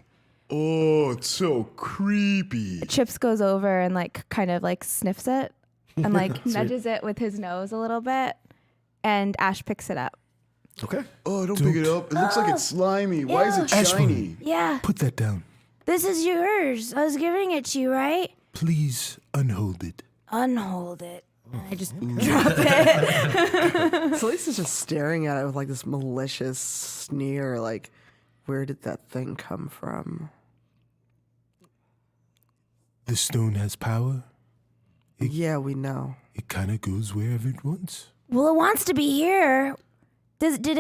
Oh, it's so creepy. Chips goes over and like kind of like sniffs it and like nudges it with his nose a little bit, and Ash picks it up. Okay. Oh, don't pick it up. It looks like it's slimy. Why is it shiny? Yeah, Put that down. this is yours. I was giving it to you, right? Please unhold it. Unhold it. And I just drop it. Solis is just staring at it with like this malicious sneer, like, where did that thing come from? The stone has power. Yeah, we know. It kind of goes wherever it wants. Well, it wants to be here. Did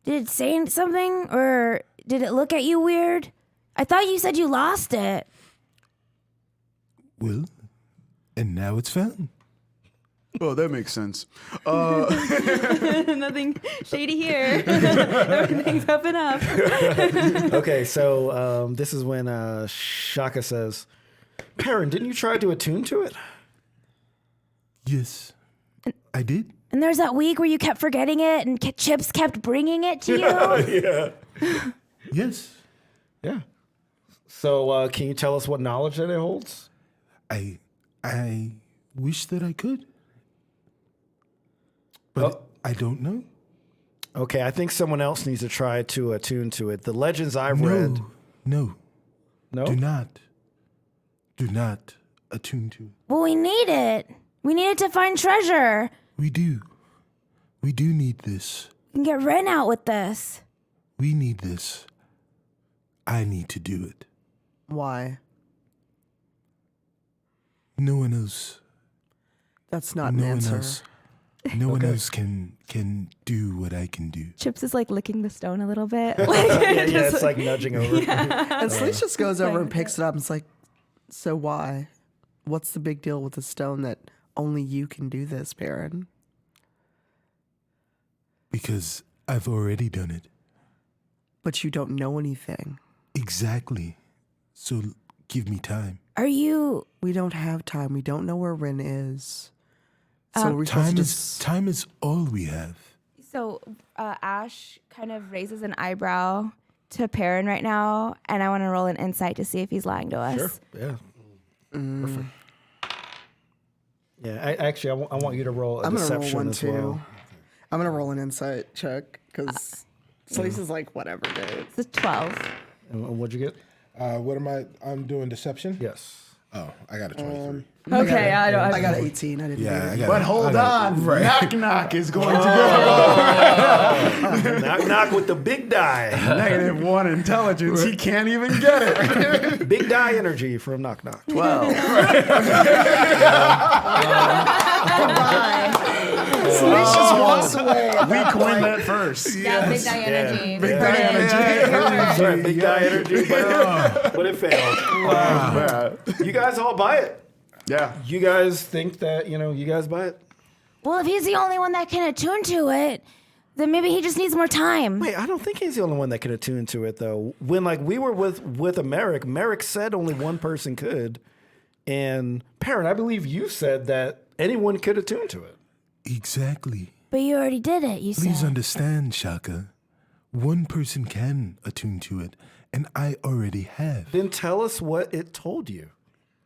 it say something, or did it look at you weird? I thought you said you lost it. Well, and now it's found. Oh, that makes sense. Nothing shady here. Everything's up and up. Okay. So this is when Shaka says, "Perrin, didn't you try to attune to it?" Yes, I did. And there's that week where you kept forgetting it, and Chips kept bringing it to you. Yeah. Yes. Yeah. So can you tell us what knowledge that it holds? I wish that I could, but I don't know. Okay, I think someone else needs to try to attune to it. The legends I've read. No. No? Do not attune to it. Well, we need it. We need it to find treasure. We do need this. We can get Ren out with this. We need this. I need to do it. Why? No one else. That's not an No one answer. else. No one else can do what I can do. Chips is like licking the stone a little bit. Yeah, it's like nudging over. And Sleece just goes over and playing picks it up and it's like, so why? What's the big deal with the stone that only you can do this, Perrin? Because I've already done it. But you don't know anything. Exactly. So give me time. Are you? We don't have time. We don't know where Ren is. So we're supposed Time is all we have. So Ash kind of raises an eyebrow to Perrin right now, and I want to roll an insight to see if he's lying to us. Sure. Yeah. Perfect. Yeah. I want you to roll a I'm gonna roll deception one as too. well. I'm gonna roll an insight check because Sleece is like whatever, dude. It's a 12. And what'd you get? What am I? I'm doing deception? Yes. Oh, I got a 23. Okay, I don't. I got an 18. I didn't. Yeah, I do got But hold on, knock knock is going to go. Knock knock with the big die. -1 intelligence. He can't even get it. Big die energy from knock knock. 12. Sleece just walks away. We coined that first. Yeah, big die energy. Big die energy. Sorry, big die energy, but it failed. You guys all buy it. Yeah. You guys think that, you guys buy it? Well, if he's the only one that can attune to it, then maybe he just needs more time. Wait, I don't think he's the only one that can attune to it, though. When we were with Merrick said only one person could. And Perrin, I believe you said that anyone could attune to it. Exactly. But you already did it, you Please said. understand, Shaka. One person can attune to it, and I already have. Then tell us what it told you.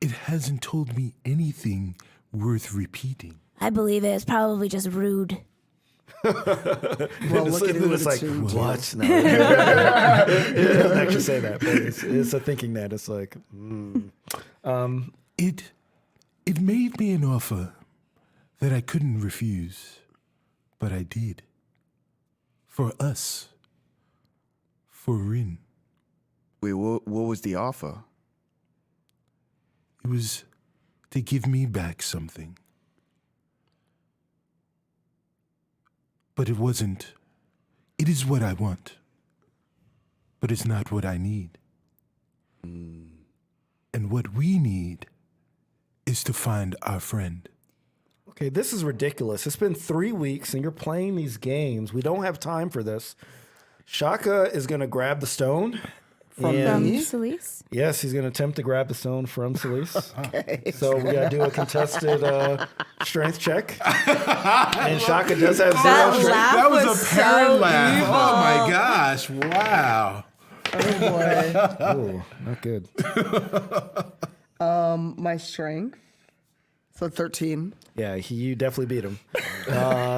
It hasn't told me anything worth repeating. I believe it. It's probably just rude. Well, look at who it's like, attuned to. what? No. It doesn't actually say that, but it's a thinking that. It's like, It made me an offer that I couldn't refuse, but I did. For us. For Rin. Wait, what was the offer? It was to give me back something. But it wasn't. It is what I want. But it's not what I need. And what we need is to find our friend. okay, this is ridiculous. It's been 3 weeks and you're playing these games. We don't have time for this. Shaka is going to grab the stone. From and- Solis? Yes, he's going to attempt to grab the stone from Solis. Okay. So we got to do a contested strength check. And Shaka does have zero strength. That was a parent laugh. Oh my gosh. Wow. Oh boy. Oh, not good. My strength. So 13. Yeah, you definitely beat him.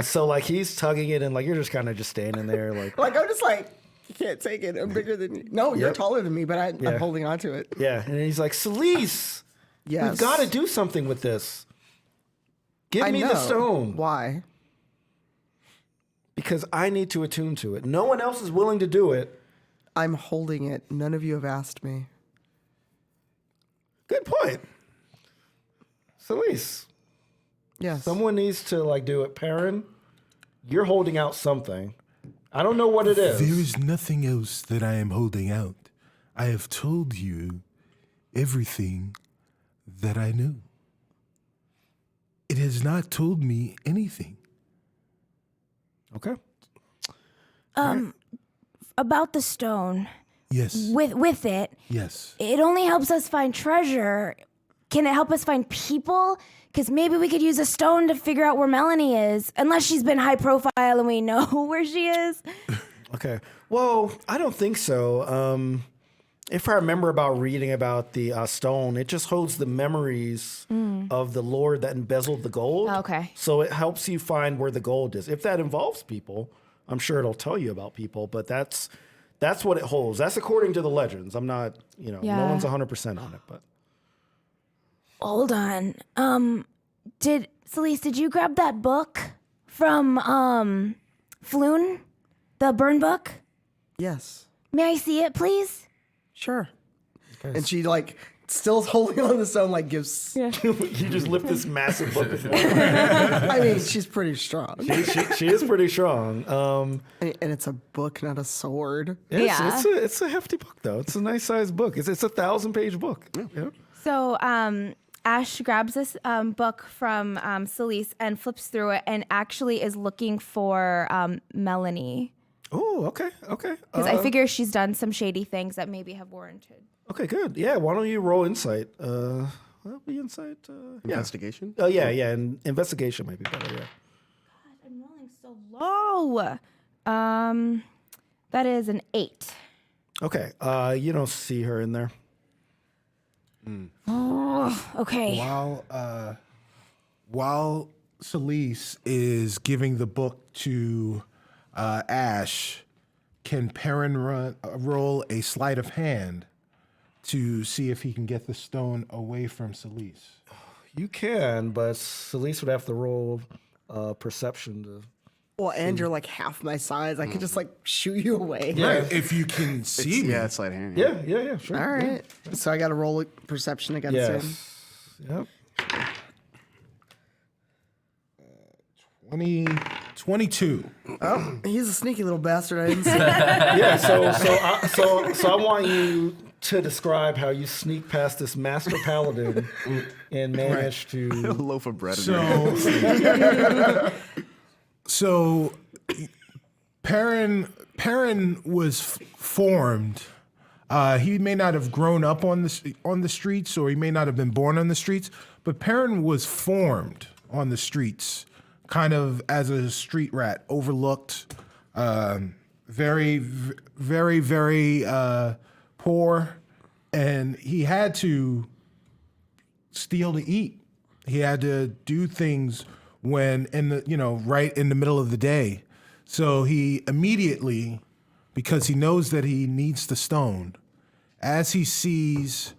So he's tugging it and you're just kind of just standing there Like I'm just like, you can't take it. I'm bigger than you. No, you're Yep. taller than me, but I'm Yeah. holding on to it. yeah. And he's like, Solis, Yes. we've got to do something with this. Give I me know. the stone. Why? Because I need to attune to it. No one else is willing to do it. I'm holding it. None of you have asked me. Good point. Solis, Yes. someone needs to do it. Perrin, you're holding out something. I don't know what it is. There is nothing else that I am holding out. I have told you everything that I know. It has not told me anything. Okay. About the stone, Yes. with it, Yes. it only helps us find treasure. Can it help us find people? Because maybe we could use a stone to figure out where Melanie is, unless she's been high profile and we know where she is. Okay. Well, I don't think so. if I remember about reading about the stone, it just holds the memories of the Lord that embezzled the gold. Okay. So it helps you find where the gold is. If that involves people, I'm sure it'll tell you about people, but that's what it holds. That's according to the legends. I'm not, no one's 100% on it, but. Hold on. Solis, did you grab that book from Floon? The burn book? Yes. May I see it, please? Sure. And she still holding on the stone, gives. You just lift this massive book. I mean, she's pretty strong. She is pretty strong. And it's a book, not a sword. It's a hefty book, though. It's a nice sized book. It's a 1,000-page book. Yeah. So Ash grabs this book from Solis and flips through it and actually is looking for Melanie. Oh, okay. Because I figure she's done some shady things that maybe have warranted. Okay, good. Yeah, why don't you roll insight? That'll be insight. Investigation? Oh, yeah, and investigation might be better, yeah. God, I'm rolling so low. That is an 8. Okay, you don't see her in there. Oh, okay. While Solis is giving the book to Ash, can Perrin roll a sleight of hand to see if he can get the stone away from Solis? You can, but Solis would have to roll perception to... Well, and you're half my size. I could just shoot you away. Right, if you can see me. Yeah, it's sleight of hand. Yeah, sure. All right. So I got to roll perception against him. Yep. 22. Oh, he's a sneaky little bastard. I didn't see. Yeah, so I want you to describe how you sneak past this master paladin and manage A to... loaf of bread. In there. So Perrin was formed. He may not have grown up on the streets, or he may not have been born on the streets, but Perrin was formed on the streets, kind of as a street rat, overlooked, very, very, very poor, and he had to steal to eat. He had to do things when right in the middle of the day. So he immediately, because he knows that he needs the stone, as he sees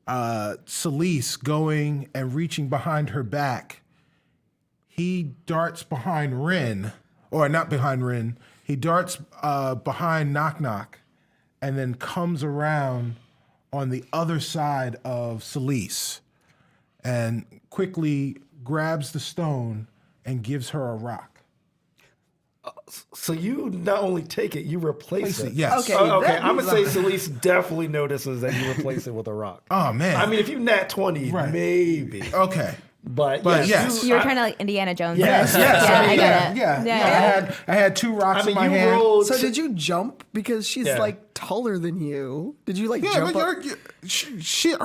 Solis going and reaching behind her back, he darts behind Rin, or not behind Rin, he darts behind Knock Knock, and then comes around on the other side of Solis and quickly grabs the stone and gives her a rock. So you not only take it, you replace it. Yes. Okay. Okay, I'm going to say Solis definitely notices that you replace it with a rock. Oh, man. I mean, if you nat 20, Right. maybe. Okay. But yes. You were kind of like Indiana Jones. Yes, there. yes, Yeah, I mean, I get it. Yeah. I had 2 rocks I mean, in my you hand. rolled... So did you jump because she's Yeah. taller than you? Did you Yeah, jump but up?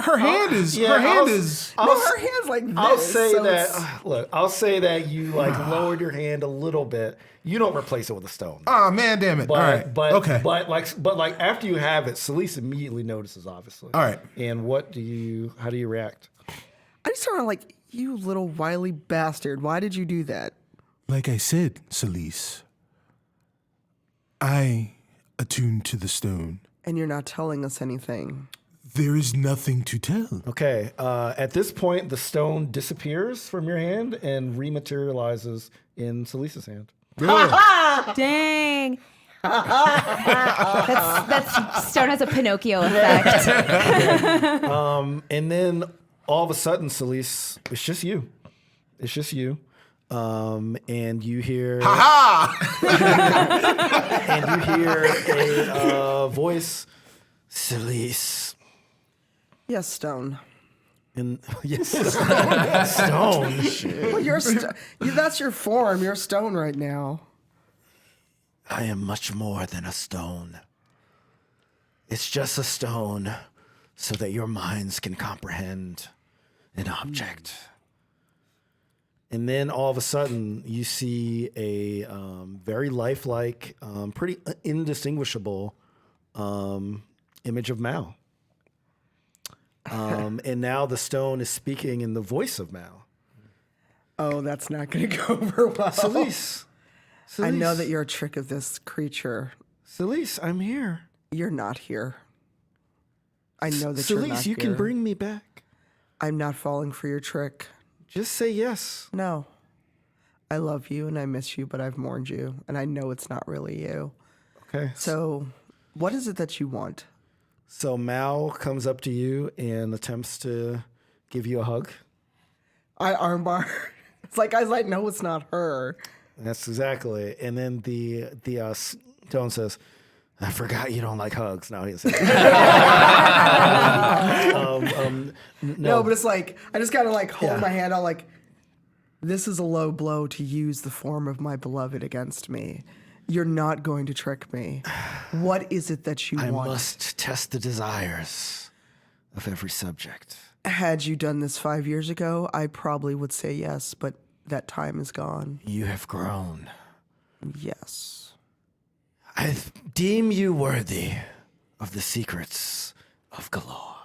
her hand is. yeah, her hand I'll- is. No, her hand's like this. I'll say so that. it's- Look, I'll say that you lowered your hand a little bit. You don't replace it with a stone. Oh man, damn it! But, All right. Okay. But after you have it, Solis immediately notices, obviously. All right. And how do you react? I just sort of you little wily bastard. Why did you do that? Like I said, Solis, I attuned to the stone. And you're not telling us anything. There is nothing to tell. Okay. At this point, the stone disappears from your hand and rematerializes in Solis's hand. Dang. That's stone has a Pinocchio effect. And then all of a sudden, Solis, it's just you. It's just you. And you hear... and you hear a voice, Solis. Yes, Stone. And yes, stone. Well, that's your form. You're Stone right now. I am much more than a stone. It's just a stone so that your minds can comprehend an object. And then all of a sudden, you see a very lifelike, pretty indistinguishable image of Mal. And now the stone is speaking in the voice of Mal. Oh, that's not going to go over well. Solis. I know that you're a trick of this creature. Solis, I'm here. You're not here. I know that you're not Solis, here. you can bring me back. I'm not falling for your trick. Just say yes. No. I love you and I miss you, but I've mourned you, and I know it's not really you. Okay. So, what is it that you want? So Mal comes up to you and attempts to give you a hug. I armbar. It's like, guys, like, no, it's not her. That's exactly. And then the stone says, I forgot you don't like hugs. No, he doesn't. No, but it's like, I just gotta like hold my hand out like, this is a low blow to use the form of my beloved against me. You're not going to trick me. What is it that you I want? must test the desires of every subject. Had you done this 5 years ago, I probably would say yes, but that time is gone. You have grown. Yes. I deem you worthy of the secrets of Galore.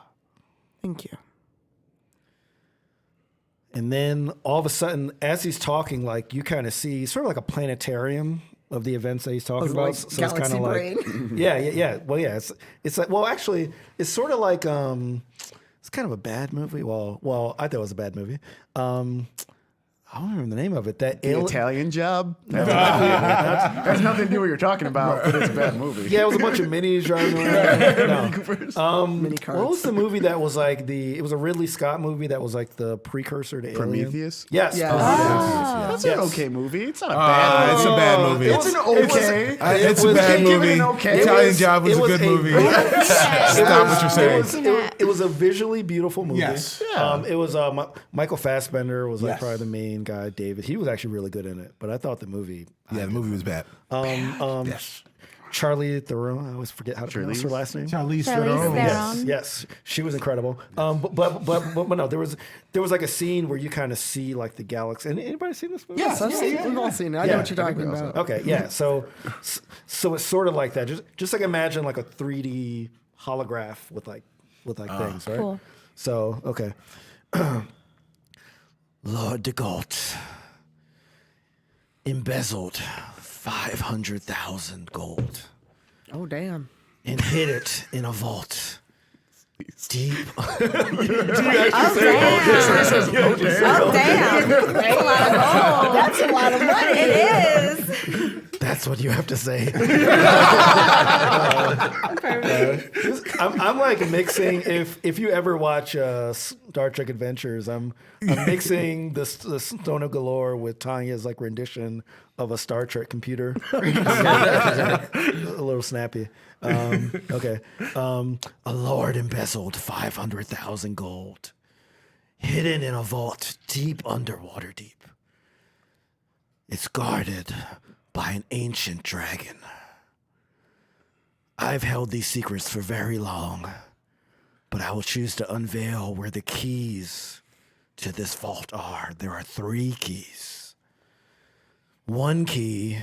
Thank you. And then all of a sudden, as he's talking, like you kind of see sort of like a planetarium of the events that he's talking about. Like So it's Galaxy kind of Brain. like, yeah. Well, yeah, it's like, well, actually, it's sort of like, it's kind of a bad movie. Well, I thought it was a bad movie. I don't remember the name of it. That The Italian Job? Has nothing to do with what you're talking about, but it's a bad movie. Yeah, it was a bunch of minis driving around. No. Mini cards. What was the movie that was like it was a Ridley Scott movie that was like the precursor to Alien? Prometheus? Yes. Yes. That's Yes. an okay movie. It's not a bad It's a bad movie. It's an okay. It's a was- bad give it movie. an okay. Italian Job was a good movie. Stop what you're saying. It was a visually beautiful movie. Yes. It was Michael Fassbender was like Yes. probably the main guy. David, he was actually really good in it, but I thought the movie. Yeah, the movie was bad. Yes. Charlie Theron. I always forget how to pronounce her last name. Charlize Charlize Theron. Theron. Yes, she was incredible. But no, there was like a scene where you kind of see like the galaxy. And anybody seen this movie? Yes, I've seen it. We've all seen it. I know what you're talking about. Okay, yeah. So it's sort of like that. Just like imagine like a 3D holograph with things, right? Cool. So okay, Lord de Gault embezzled 500,000 gold Oh, damn. and hid it in a vault deep. Oh, damn. That's a lot of money. It is. That's what you have to say. I'm like mixing. If you ever watch Star Trek Adventures, I'm mixing the Stone of Galore with Tanya's like rendition of a Star Trek computer. A little snappy. Okay. A lord embezzled 500,000 gold, hidden in a vault deep under Waterdeep. It's guarded by an ancient dragon. I've held these secrets for very long, but I will choose to unveil where the keys to this vault are. There are 3 keys. One key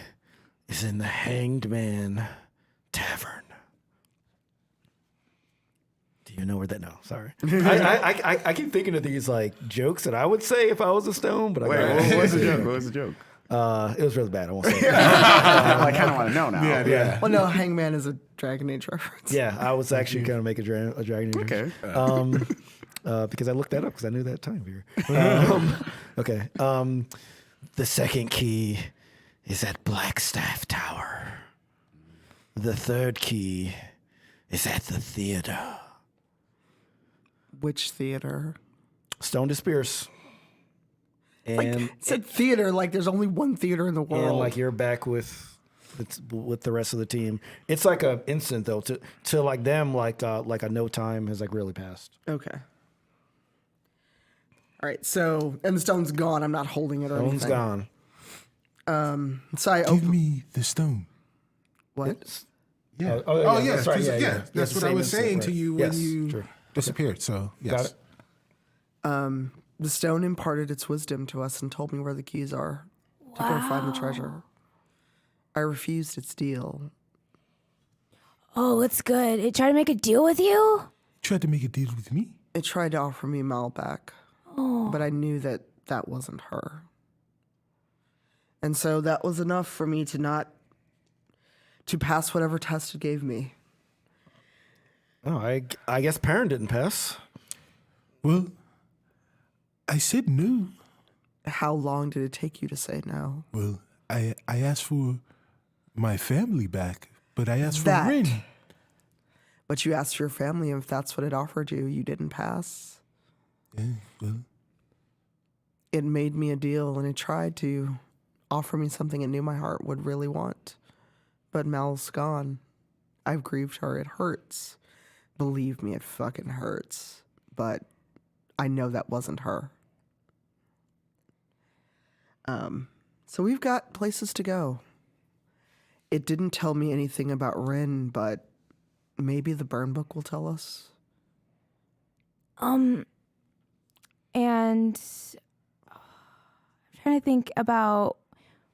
is in the Hanged Man Tavern. Do you know where that? No, sorry. I keep thinking of these like jokes that I would say if I was a stone, but What was the joke? What was the joke? it was really bad. I won't say it. I kind of want to know now. Yeah. Well, no, Hangman is a Dragon Age reference. Yeah, I was actually going to make a dragon. Okay. Because I looked that up because I knew that time period. Okay. The second key is at Blackstaff Tower. The third key is at the theater. Which theater? Stone to Spears. And It said theater, like there's only one theater in the world. and like you're back with the rest of the team. It's like a instant though. To like them, like a no time has like really passed. Okay. All right, so, and the stone's gone. I'm not holding it or Stone's anything. gone. So I Give open. me the stone. What? Yeah. Oh, yeah, that's that's right. right. Yeah. That's what I was saying to you when Yes, you true. disappeared. So, yes. Got it. The stone imparted its wisdom to us and told me where the keys are to go find the treasure. I refused its deal. Oh, it's good. It tried to make a deal with you? Tried to make a deal with me. It tried to offer me Mal back, but I knew that that wasn't her. And so that was enough for me to pass whatever test it gave me. Oh, I guess Perrin didn't pass. Well, I said no. How long did it take you to say no? Well, I asked for my family back, but I asked for That. Rin. But you asked your family if that's what it offered you. You didn't pass. Yeah, well, It made me a deal, and it tried to offer me something it knew my heart would really want. But Mal's gone. I've grieved her. It hurts. Believe me, it fucking hurts. But I know that wasn't her. So we've got places to go. It didn't tell me anything about Rin, but maybe the burn book will tell us. And I'm trying to think about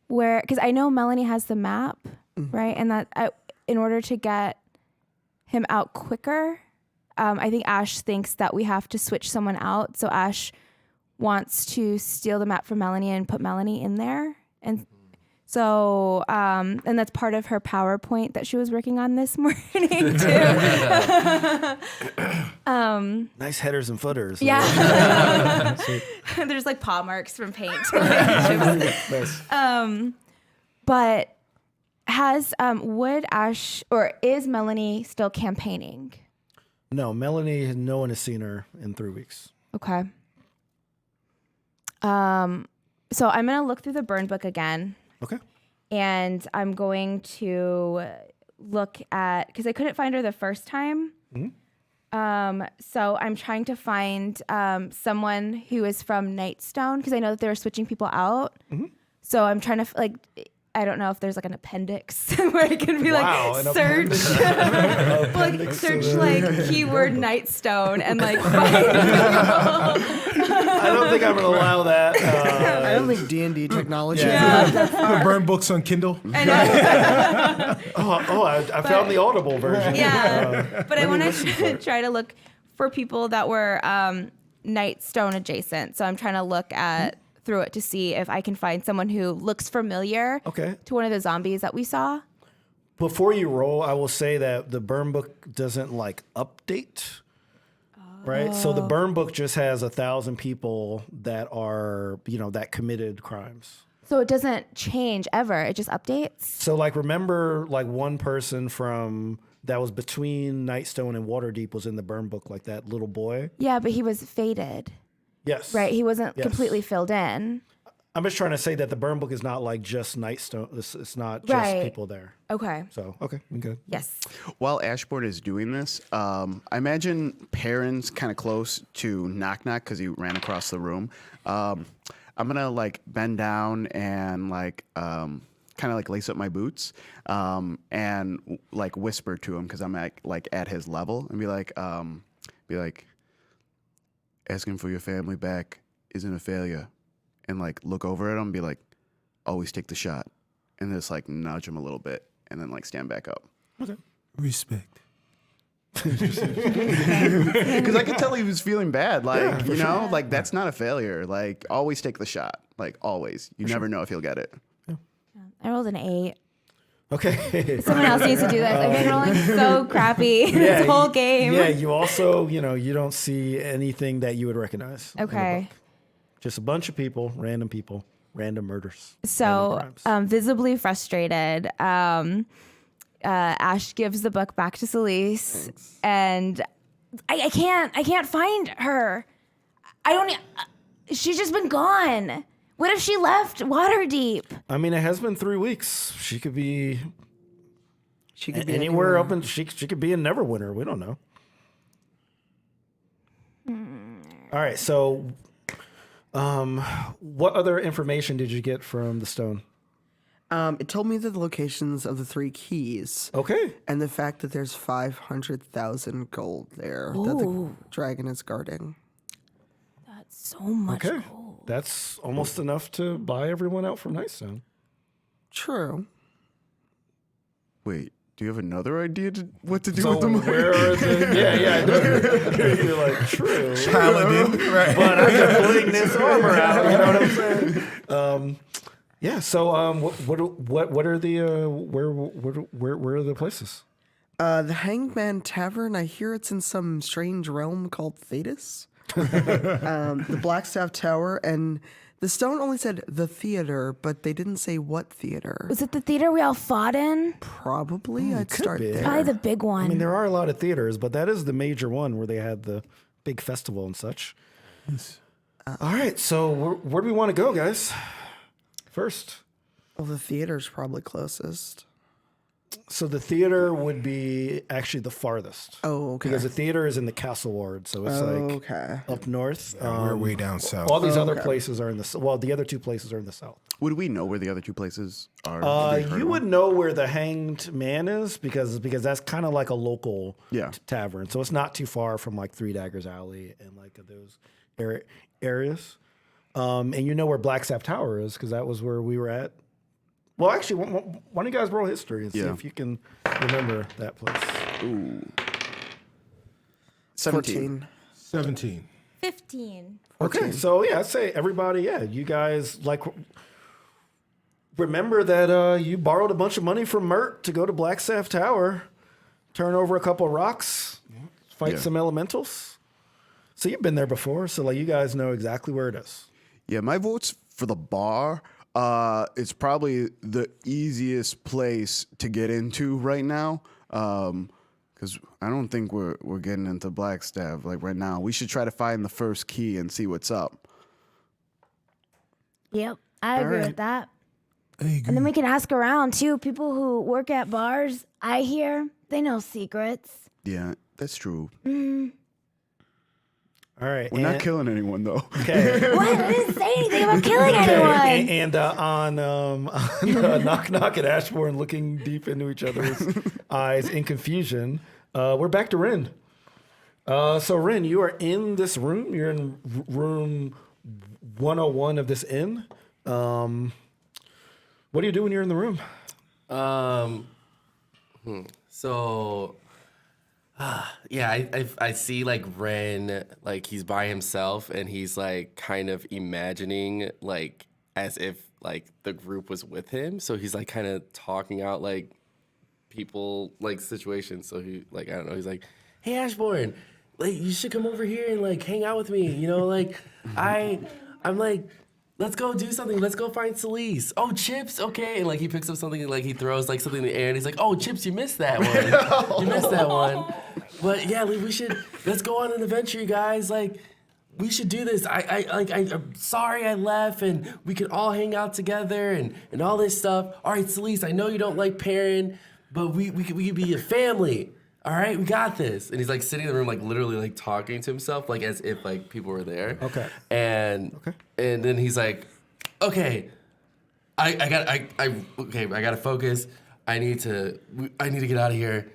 where, because I know Melanie has the map, right? And that in order to get him out quicker, I think Ash thinks that we have to switch someone out. So Ash wants to steal the map from Melanie and put Melanie in there. And so, and that's part of her PowerPoint that she was working on this morning too. Nice headers and footers. Yeah. There's like paw marks from paint. Nice. But would Ash, or is Melanie still campaigning? No, Melanie, no one has seen her in 3 weeks. Okay. So I'm going to look through the burn book again. Okay. And I'm going to look at, because I couldn't find her the first time. So I'm trying to find someone who is from Nightstone, because I know that they were switching people out. So I'm trying to, I don't know if there's like an appendix where I can be search, search keyword Nightstone and find I don't think I'm going to allow that. I don't think D&D technology. The burn books on Kindle. I know. I found the Audible version. Yeah, but I want to try to look for people that were Nightstone adjacent. So I'm trying to look at through it to see if I can find someone who looks familiar to one of the zombies that we saw. Before you roll, I will say that the burn book doesn't update. Right? So the burn book just has 1,000 people that are, that committed crimes. So it doesn't change ever. It just updates. So remember one person from that was between Nightstone and Waterdeep was in the burn book, that little boy. Yeah, but he was faded. Yes. Right? He wasn't completely filled in. I'm just trying to say that the burn book is not just Nightstone. It's not just people there. Okay. So, okay, I'm good. Yes. While Ashboard is doing this, I imagine Perrin's kind of close to Knock Knock because he ran across the room. I'm gonna bend down and kind of lace up my boots and whisper to him because I'm at his level and be like, asking for your family back isn't a failure. And look over at him and be like, always take the shot. And just nudge him a little bit and then stand back up. Okay. Respect. Because I could tell he was feeling bad. That's not a failure. Always take the shot. Always. You never know if he'll get it. I rolled an 8. Okay. Someone else needs to do this. I've been rolling so crappy this whole game. Yeah, you also, you don't see anything that you would recognize. in the Okay. book. Just a bunch of people, random murders. So, random crimes. visibly frustrated, Ash gives the book back to Solis, and I can't find her. I don't. She's just been gone. What if she left Waterdeep? I mean, it has been 3 weeks. She could be She could be anywhere up in. She could be in Neverwinter. We don't know. All right. So, what other information did you get from the stone? It told me the locations of the 3 keys. Okay. And the fact that there's 500,000 gold there that the dragon is guarding. That's so much Okay. gold. That's almost enough to buy everyone out from Nightstone. True. Wait, Do you have another idea what to do So with them? where are the? Yeah. You're like true, Paladin, right? but I can fling this armor out. You know what I'm saying? Yeah. So what are the where are the places? The Hangman Tavern, I hear it's in some strange realm called Thetis. The Blackstaff Tower, and the stone only said the theater, but they didn't say what theater. Was it the theater we all fought in? Probably. I'd could start be. there. Probably the big one. I mean, there are a lot of theaters, but that is the major one where they had the big festival and such. All right. So where do we want to go, guys? First. Well, the theater's probably closest. So the theater would be actually the farthest. Oh, okay. Because the theater is in the Castle Ward, so it's Okay. up north. We're way down south. All these other places are in the well. The other two places are in the south. Would we know where the other two places are? Have we heard You of would them? know where the Hanged Man is because that's kind of like a local Yeah. tavern. So it's not too far from like Three Daggers Alley and like those areas. And you know where Blackstaff Tower is because that was where we were at. Well, actually, why don't you guys roll history and see Yeah. if you can remember that place? 17. 17. 15. Okay, so yeah, I'd say everybody, you guys like remember that you borrowed a bunch of money from Mert to go to Blackstaff Tower, turn over a couple of rocks, fight Yeah. some elementals. So you've been there before, so like you guys know exactly where it is. Yeah, my vote's for the bar. It's probably the easiest place to get into right now. Because I don't think we're getting into Blackstaff like right now. We should try to find the first key and see what's up. Yep, I agree with that. Hey, And then we can ask around too. People who work at bars, I hear, they know secrets. Yeah, that's true. All right, We're not killing anyone though. Okay. What? I didn't say anything about killing anyone. And on Knock Knock and Ashbourne looking deep into each other's eyes in confusion, we're back to Rin. So Rin, you are in this room. You're in room 101 of this inn. What do you do when you're in the room? So, yeah, I see like Ren, like he's by himself and he's like kind of imagining like as if like the group was with him. So he's like kind of talking out like people like situations. So he like, I don't know, he's like, hey Ashbourne, like you should come over here and like hang out with me. You know, like I'm like, let's go do something. Let's go find Solis. Oh, Chips, okay. And like he picks up something and like he throws like something in the air and he's like, oh, Chips, you missed that one. You missed that one. But yeah, like, let's go on an adventure, you guys. Like, we should do this. I'm sorry I left and we could all hang out together and all this stuff. All right, Solis, I know you don't like Perrin, but we could be a family. All right, we got this. And he's like sitting in the room, like literally like talking to himself, like as if like people were there. Okay. And then he's like, okay, I gotta focus. I need to get out of here.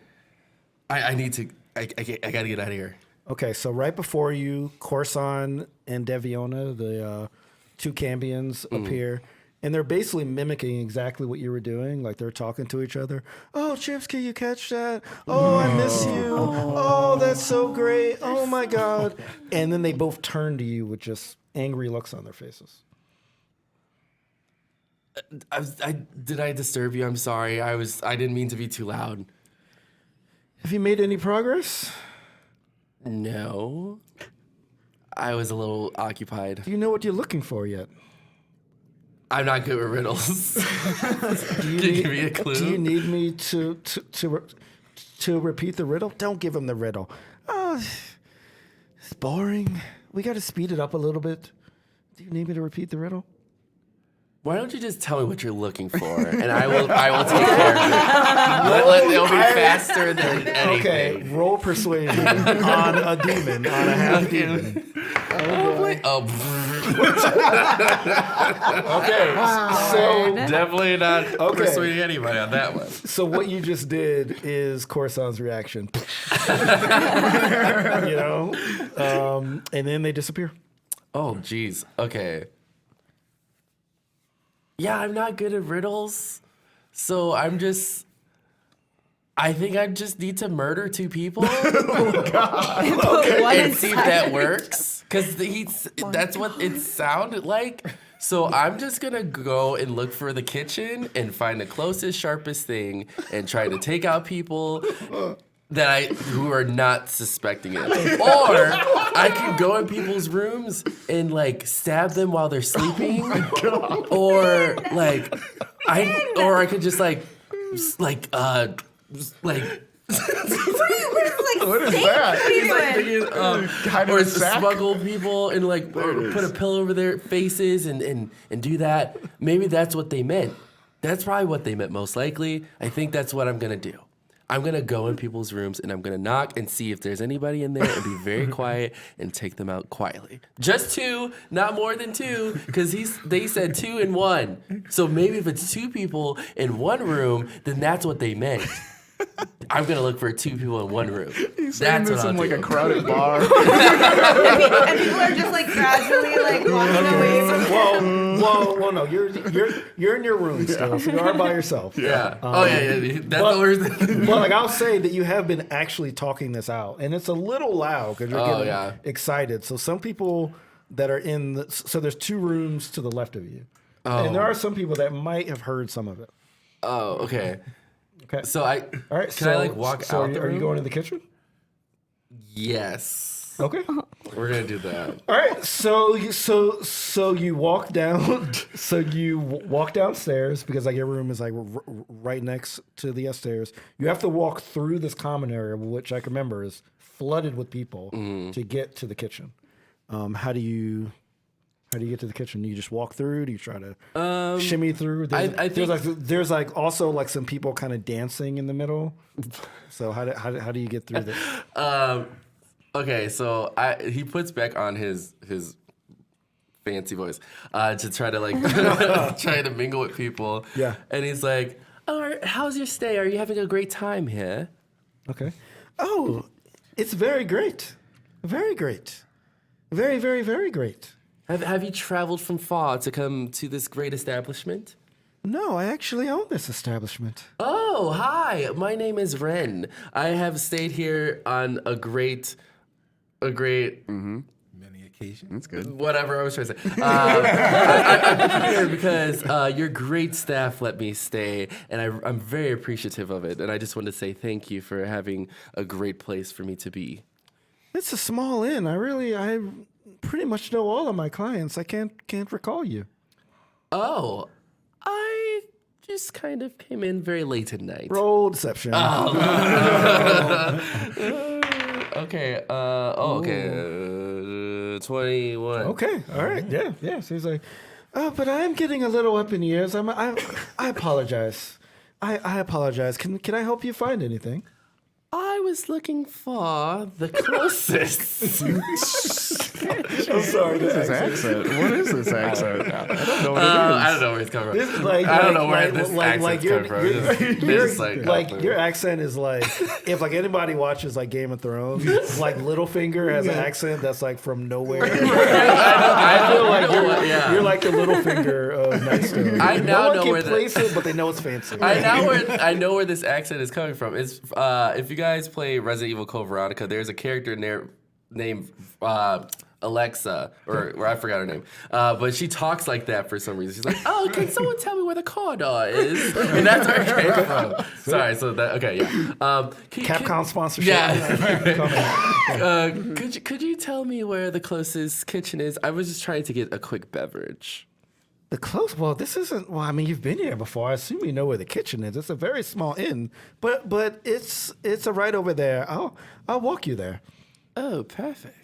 I gotta get out of here. Okay, so right before you, Corson and Deviona, the two Cambions, appear, and they're basically mimicking exactly what you were doing. Like they're talking to each other. Oh, Chips, can you catch that? Oh, I miss you. Oh, that's so great. Oh my God. And then they both turn to you with just angry looks on their faces. Did I disturb you? I'm sorry. I didn't mean to be too loud. Have you made any progress? No. I was a little occupied. Do you know what you're looking for yet? I'm not good with riddles. Do you Can you give me a clue? Do you need me to repeat the riddle? Don't give him the riddle. Oh, it's boring. We got to speed it up a little bit. Do you need me to repeat the riddle? Why don't you just tell me what you're looking for, and I will take care of it. It'll be faster than anything. Okay, roll persuasion on a demon, on a half demon. Okay, so Definitely not Okay. persuading anybody on that one. so what you just did is Corson's reaction. And then they disappear. Oh, geez. Okay. Yeah, I'm not good at riddles, so I'm just I think I just need to murder 2 people One and see if inside. that works. Because that's what it sounded like. So I'm just gonna go and look for the kitchen and find the closest, sharpest thing and try to take out people who are not suspecting it. Or I can go in people's rooms and like stab them while they're sleeping. Or like I could just like What is that? He's like thinking, Hide in or a sack? smuggle people and like or put a pillow over their faces and do that. Maybe that's what they meant. That's probably what they meant most likely. I think that's what I'm gonna do. I'm gonna go in people's rooms and I'm gonna knock and see if there's anybody in there and be very quiet and take them out quietly. Just 2, not more than 2, because they said 2 in 1. So maybe if it's 2 people in one room, then that's what they meant. I'm gonna look for 2 people in one room. He's saying That's this what in I'll like do. a crowded bar. And people are just like gradually like walking away from Well, no, you're in your room still, so you are by yourself. Yeah. Yeah. That's but- the worst thing. But like I'll say that you have been actually talking this out, and it's a little loud because you're getting excited. So some people that are so there's 2 rooms to the left of you, and there are some people that might have heard some of it. Oh, okay. Okay. So All right. Can I like walk so out the are you room? going to the kitchen? Yes. Okay. We're gonna do that. All right. So you walk down. So you walk downstairs because like your room is like right next to the stairs. You have to walk through this common area, which I can remember is flooded with people to get to the kitchen. How do you get to the kitchen? Do you just walk through? Do you try to shimmy through? There's like also like some people kind of dancing in the middle. So how do you get through this? Okay, so he puts back on his fancy voice to try to like try to mingle with people. Yeah. And he's like, "Oh, how's your stay? Are you having a great time here?" Okay. Oh, it's very great. Very great. Very, very, very great. Have you traveled from far to come to this great establishment? No, I actually own this establishment. Oh, hi. My name is Ren. I have stayed here on a great Many occasions. That's good. whatever I was trying to say. I'm here because your great staff let me stay, and I'm very appreciative of it. And I just want to say thank you for having a great place for me to be. It's a small inn. I pretty much know all of my clients. I can't recall you. Oh, I just kind of came in very late at night. Roll deception. Okay. Okay. 21. Okay. All right. Yeah. So he's like, but I am getting a little up in years. I apologize. I apologize. Can I help you find anything? I was looking for the closest. I'm sorry. What is this accent? What is this accent? I don't know what it is. I don't know where it's coming from. This is like, I don't know where this accent's coming from. It's just your accent is like if like anybody watches like Game of Thrones, like Littlefinger has an accent that's like from nowhere. I feel like you're like the Littlefinger of Nightstone. I now no one know can where place it, but they know it's fancy. I know where this accent is coming from. It's if you guys play Resident Evil Code Veronica, there's a character in there named Alexa, or I forgot her name, but she talks like that for some reason. She's like, "Oh, can someone tell me where the corridor is?" And that's where it came from. Sorry, so that okay, yeah. Capcom sponsorship. Yeah. Could you tell me where the closest kitchen is? I was just trying to get a quick beverage. Well, this isn't. Well, I mean, you've been here before. I assume you know where the kitchen is. It's a very small inn, but it's right over there. I'll walk you there. Oh, perfect.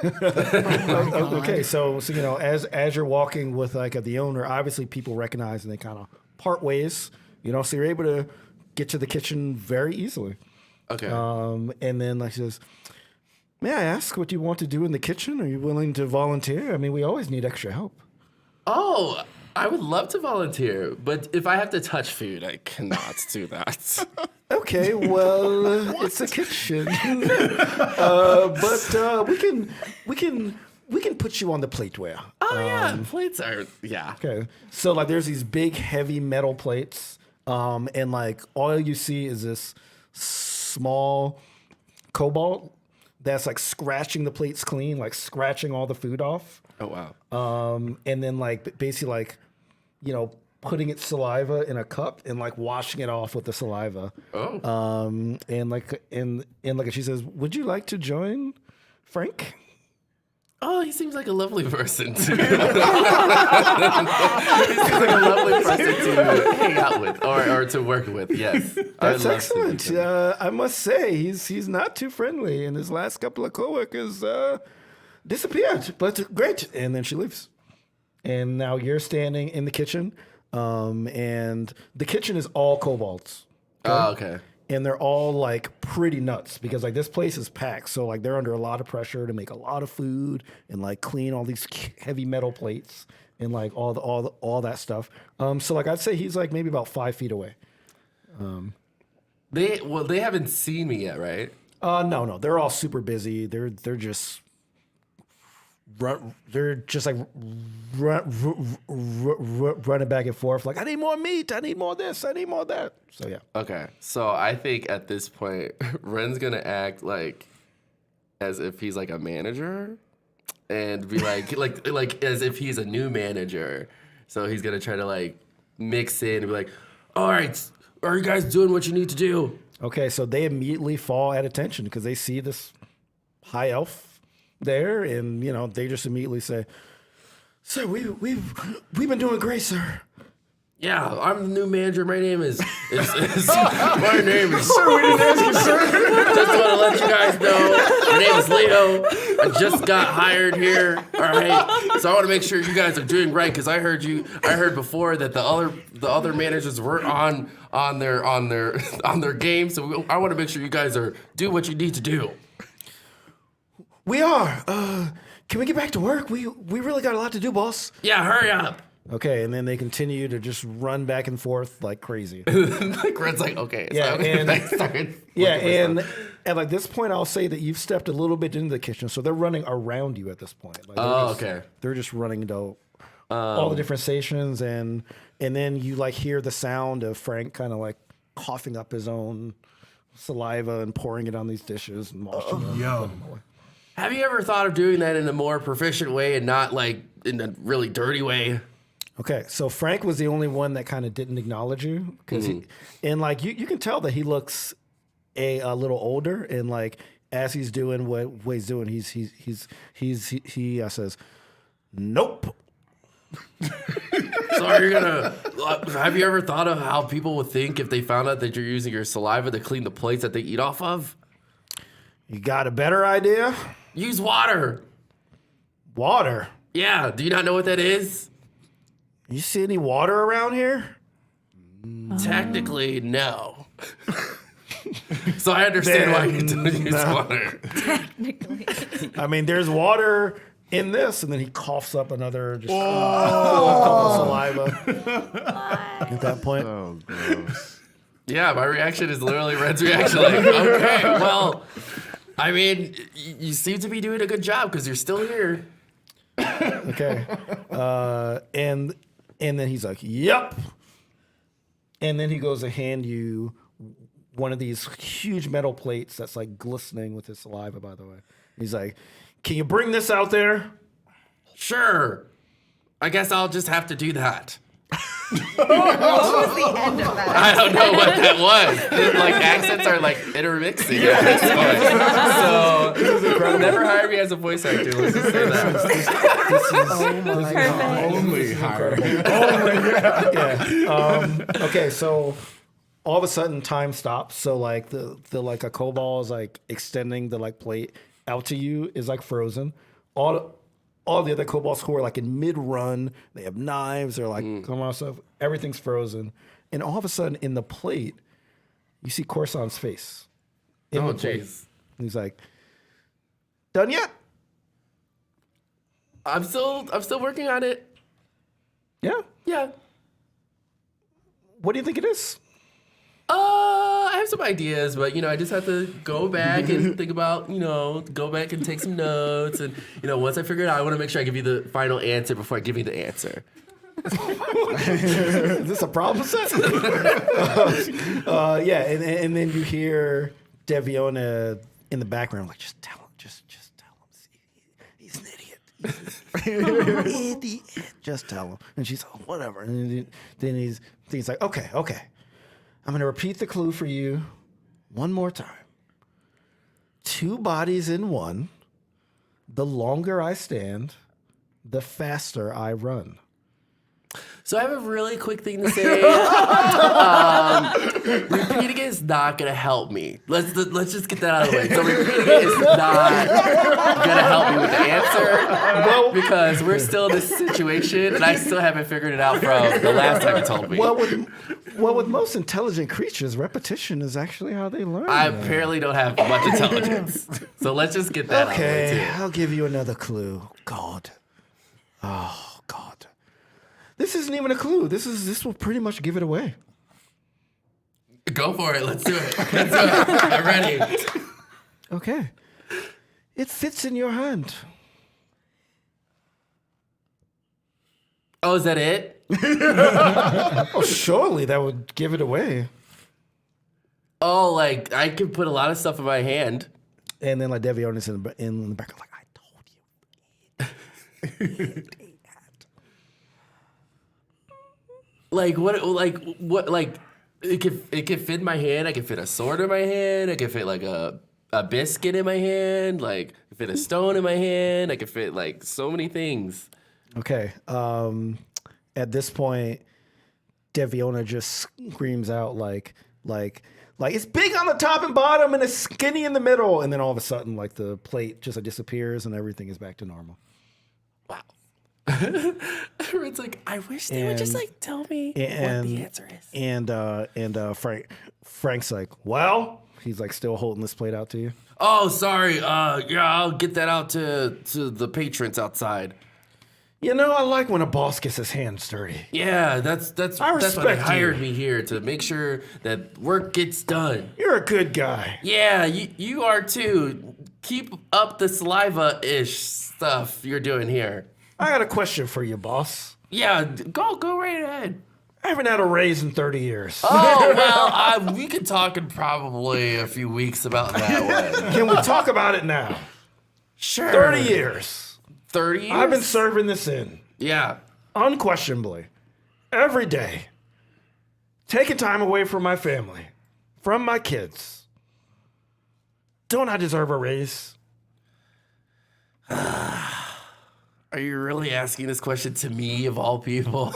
Okay, so you know, as you're walking with like the owner, obviously people recognize and they kind of part ways. You know, so you're able to get to the kitchen very easily. Okay. And then like she says, "May I ask what you want to do in the kitchen? Are you willing to volunteer? I mean, we always need extra help." Oh, I would love to volunteer, but if I have to touch food, I cannot do that. Okay, well, it's a kitchen, but we can put you on the plateware. Oh yeah, plates are Okay, so like there's these big heavy metal plates, and like all you see is this small cobalt that's like scratching the plates clean, like scratching all the food off. Oh wow. And then like basically like, putting its saliva in a cup and like washing it off with the saliva. Oh. And like she says, "Would you like to join, Frank?" Oh, he seems like a lovely person to he seems like a lovely person to hang out with or to work with. Yes, That's excellent. I must say, he's not too friendly, and his last couple of coworkers disappeared. But great. And then she leaves. And now you're standing in the kitchen, and the kitchen is all kobolds. Oh, okay. And they're all like pretty nuts because like this place is packed. So like they're under a lot of pressure to make a lot of food and like clean all these heavy metal plates and like all that stuff. So like I'd say he's like maybe about 5 feet away. They haven't seen me yet, right? No, they're all super busy. They're just like running back and forth. Like, I need more meat. I need more this. I need more that. So yeah. Okay, so I think at this point, Ren's gonna act like as if he's like a manager, and be like as if he's a new manager. So he's gonna try to like mix in and be like, "All right, are you guys doing what you need to do?" Okay, so they immediately fall at attention because they see this high elf there, and they just immediately say, "Sir, we've been doing great, sir." Yeah, I'm the new manager. My name is my name is. Sir, we didn't ask you, sir. Just want to let you guys know, my name is Leo. I just got hired here. All right, so I want to make sure you guys are doing right because I heard before that the other managers weren't on their game. So I want to make sure you guys do what you need to do. We are. Can we get back to work? We really got a lot to do, boss. Yeah, hurry up. Okay, and then they continue to just run back and forth like crazy. Like Red's like, okay. Yeah, and at like this point, I'll say that you've stepped a little bit into the kitchen, so they're running around you at this point. Like okay. They're just running to all the different stations, and then you like hear the sound of Frank kind of like coughing up his own saliva and pouring it on these dishes and washing them. Yo. Have you ever thought of doing that in a more proficient way and not like in a really dirty way? Okay, so Frank was the only one that kind of didn't acknowledge you because and like you can tell that he looks a little older, and like as he's doing what he's doing, he says, "Nope." So have you ever thought of how people would think if they found out that you're using your saliva to clean the plates that they eat off of? You got a better idea? Use water. Water? Yeah, do you not know what that is? You see any water around here? Technically, no. So I understand why you don't use water. Technically. I mean, there's water in this, and then he coughs up another just saliva at that point. Oh, gross. Yeah, my reaction is literally Red's reaction. Like, okay, well, I mean, you seem to be doing a good job because you're still here. Okay. And then he's like, "Yep." And then he goes to hand you one of these huge metal plates that's like glistening with his saliva, by the way. He's like, "Can you bring this out there?" Sure. I guess I'll just have to do that. What was the end of that? I don't know what that was. Like accents are like intermixing at this point. So this is incredible. Never hire me as a voice actor. Let's just say that. Only higher. Okay, so all of a sudden time stops. So like the like a kobold is like extending the like plate out to you is like frozen. All the other kobolds who are like in mid-run, they have knives, they're like, come on, stuff. Everything's frozen. And all of a sudden in the plate, you see Coruscant's face. In the plate. Jeez. And he's like, "Done yet?" I'm still working on it. Yeah. Yeah. What do you think it is? I have some ideas, but I just have to go back and think about, go back and take some notes, and once I figure it out, I want to make sure I give you the final answer before I give you the answer. Is this a problem set? Yeah, and then you hear Deviona in the background, like, just tell him, just tell him. He's an idiot. Idiot. Just tell him. And she's like, whatever. And then he's like, okay. I'm going to repeat the clue for you one more time. 2 bodies in one. The longer I stand, the faster I run. So I have a really quick thing to say. Repeating it is not gonna help me. Let's just get that out of the way. So repeating it is not gonna help me with the answer because we're still in this situation and I still haven't figured it out from the last time you told me. Well, with most intelligent creatures, repetition is actually how they learn. I apparently don't have much intelligence. So let's just get that out of the way Okay, too. I'll give you another clue. God. Oh, God. This isn't even a clue. This will pretty much give it away. Go for it. Let's do it. I'm ready. Okay. It fits in your hand. Oh, is that it? Oh, surely that would give it away. Oh, like I can put a lot of stuff in my hand. And then like Deviona's in the back, like, I told you. Like what? It could fit in my hand. I could fit a sword in my hand. I could fit like a biscuit in my hand. Like I could fit a stone in my hand. I could fit like so many things. Okay. At this point, Deviona just screams out like it's big on the top and bottom and it's skinny in the middle. And then all of a sudden, like the plate just disappears and everything is back to normal. Wow. It's like I wish they would just like tell me what the answer is. And Frank's like, well, he's like still holding this plate out to you. Oh, sorry. Yeah, I'll get that out to the patrons outside. You know, I like when a boss gets his hands dirty. Yeah, that's why they respect hired you. me here to make sure that work gets done. You're a good guy. Yeah, you are too. Keep up the saliva-ish stuff you're doing here. I got a question for you, boss. Yeah, go right ahead. I haven't had a raise in 30 years. Oh, well, we could talk in probably a few weeks about that one. Can we talk about it now? Sure. 30 years. 30 years? I've been serving this in. Yeah. Unquestionably. Every day. Taking time away from my family. From my kids. Don't I deserve a raise? Are you really asking this question to me, of all people?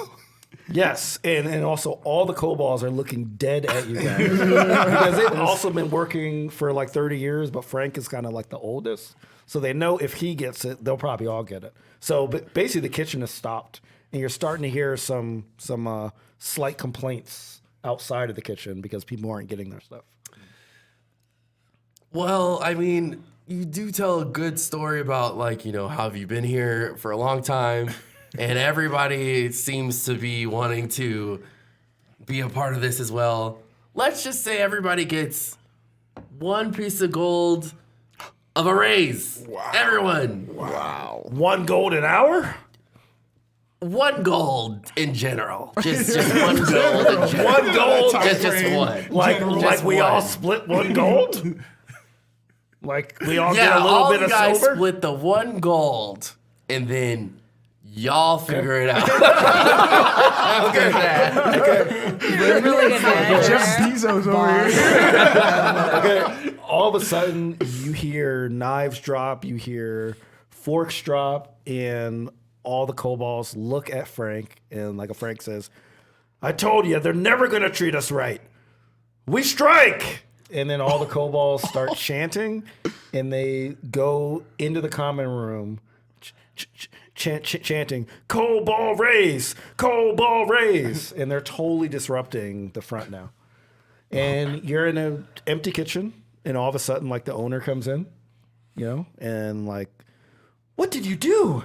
Yes, and also all the kobolds are looking dead at you guys. Because they've also been working for like 30 years, but Frank is kind of like the oldest. So they know if he gets it, they'll probably all get it. So but basically the kitchen has stopped, and you're starting to hear some slight complaints outside of the kitchen because people aren't getting their stuff. Well, I mean, you do tell a good story about, like, you know, how have you been here for a long time, and everybody seems to be wanting to be a part of this as well. Let's just say everybody gets 1 piece of gold of a raise. Wow. Everyone. Wow. 1 gold an hour? 1 gold in general. Just 1 gold in general. 1 gold? Just 1. Like we all split 1 gold? Like we all get a little all bit you of guys silver? split the 1 gold, and then y'all figure it out. Really good manager. Jeff Bezos over here. Okay. All of a sudden, you hear knives drop, you hear forks drop, and all the kobolds look at Frank, and like Frank says, I told you, they're never going to treat us right. We strike! And then all the kobolds start chanting, and they go into the common room chanting, Kobold raise! Kobold raise! And they're totally disrupting the front now. And you're in an empty kitchen, and all of a sudden, like, the owner comes in, you know, and like, what did you do?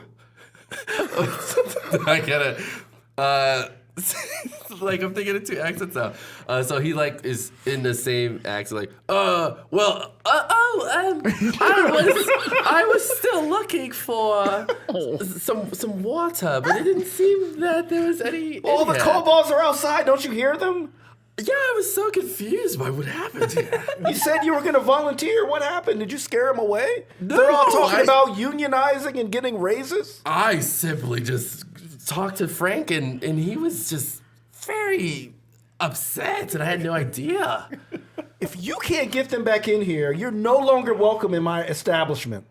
I gotta, like, I'm thinking of 2 accents now. So he, like, is in the same accent, like, I was still looking for some water, but it didn't seem that there was any. All the kobolds are outside. Don't you hear them? Yeah, I was so confused by what happened here. You said you were going to volunteer. What happened? Did you scare them away? No, They're all talking about unionizing and getting raises. I simply just talked to Frank, and he was just very upset, and I had no idea. If you can't get them back in here, you're no longer welcome in my establishment.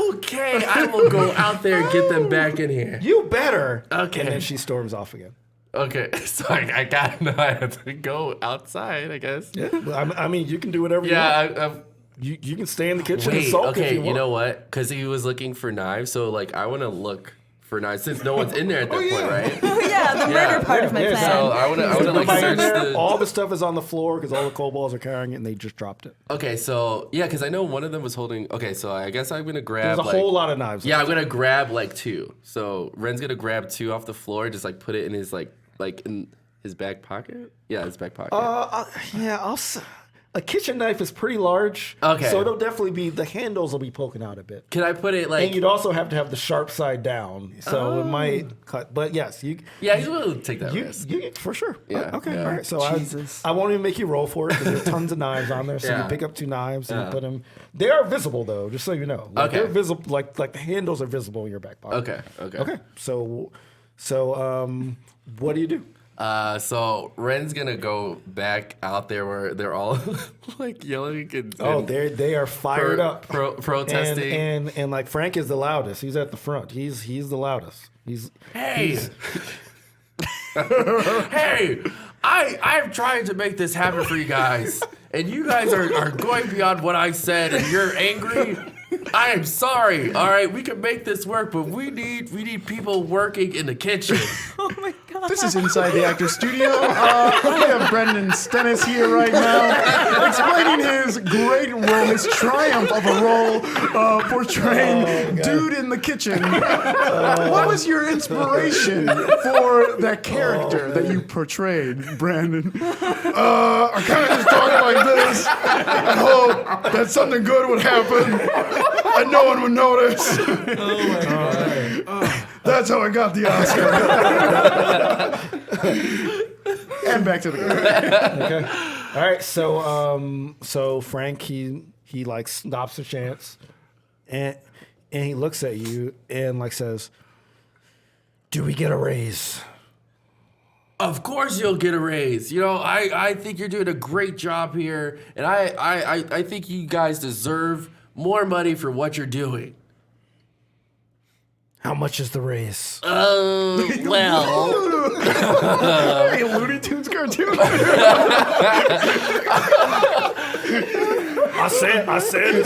Okay, I will go out there and get them back in here. You better. Okay. And then she storms off again. Okay, so I have to go outside, I guess. Yeah. Well, I mean, you can do whatever you want. Yeah, You can stay in the kitchen and wait, sulk if okay, you want. you know what? Because he was looking for knives, so like I want to look for knives since no one's in there at that point, right? Yeah, the murder part of my yeah, plan. So I want to like Nobody in search there, the. all the stuff is on the floor because all the kobolds are carrying it and they just dropped it. Okay, so yeah, because I know one of them was holding. Okay, so I guess I'm gonna grab. There's a like, whole lot of knives. Yeah, I'm gonna grab like 2. So Ren's gonna grab 2 off the floor, just like put it in his like in his back pocket. Yeah, his back pocket. Yeah, a kitchen knife is pretty large. Okay. So it'll definitely be, the handles will be poking out a bit. Can I put it like? And you'd also have to have the sharp side down. So it might cut. But yes, you. Yeah, he's willing to take that risk. You for sure. Yeah, Okay. yeah. All right. So Jesus. I won't even make you roll for it because there's tons of knives on there. So Yeah. you pick up 2 knives and Yeah. you put them. They are visible though, just so you know. Like, Okay. They're visible. Like the handles are visible in your back pocket. Okay. Okay. So what do you do? So Ren's gonna go back out there where they're all like yelling and They are fired up. protesting. And like Frank is the loudest. He's at the front. He's the loudest. Hey, hey! I'm trying to make this happen for you guys, and you guys are going beyond what I said, and you're angry. I am sorry. All right, we can make this work, but we need people working in the kitchen. Oh my god. This is Inside the Actor Studio. We have Brendan Stennis here right now explaining his great role, his triumph of a role portraying Dude in the Kitchen. What was your inspiration for that character that you portrayed, Brandon? I kind of just talk like this. I hope that something good would happen and no one would notice. Oh my god! That's how I got the Oscar. And back to the game. Okay. All right. So Frank he like stops a chance, and he looks at you and like says, "Do we get a raise?" Of course you'll get a raise. You know, I think you're doing a great job here, and I think you guys deserve more money for what you're doing. How much is the raise? Well, Hey, Looney Tunes cartoon. I said.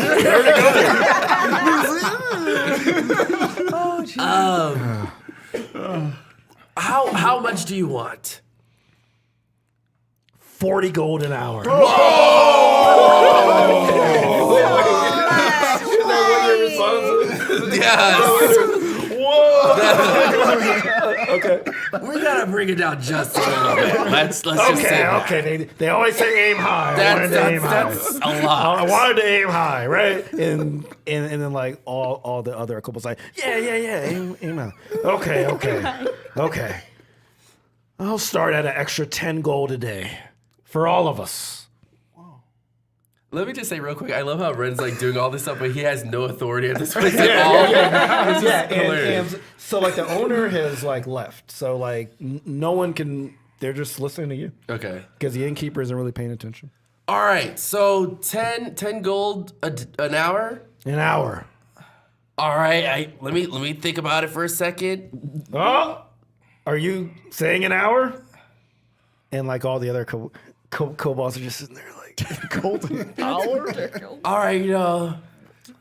how much do you want? 40 gold an hour. Yes. Okay. We gotta bring it down just a little bit. Let's just say that. Okay. They always say aim high. I wanted to aim high. That's a lot. I wanted to aim high, right? And then like all the other couples like, yeah, aim high. Okay. I'll start at an extra 10 gold a day for all of us. Let me just say real quick, I love how Ren's like doing all this stuff, but he has no authority at this place at all. It's just hilarious. And so like the owner has like left, so like no one can. They're just listening to you Okay. because the innkeeper isn't really paying attention. All right. So 10 gold an hour. An hour. All right. Let me think about it for a second. Oh, are you saying an hour? And like all the other kobolds are just sitting there like golden hour. All right. You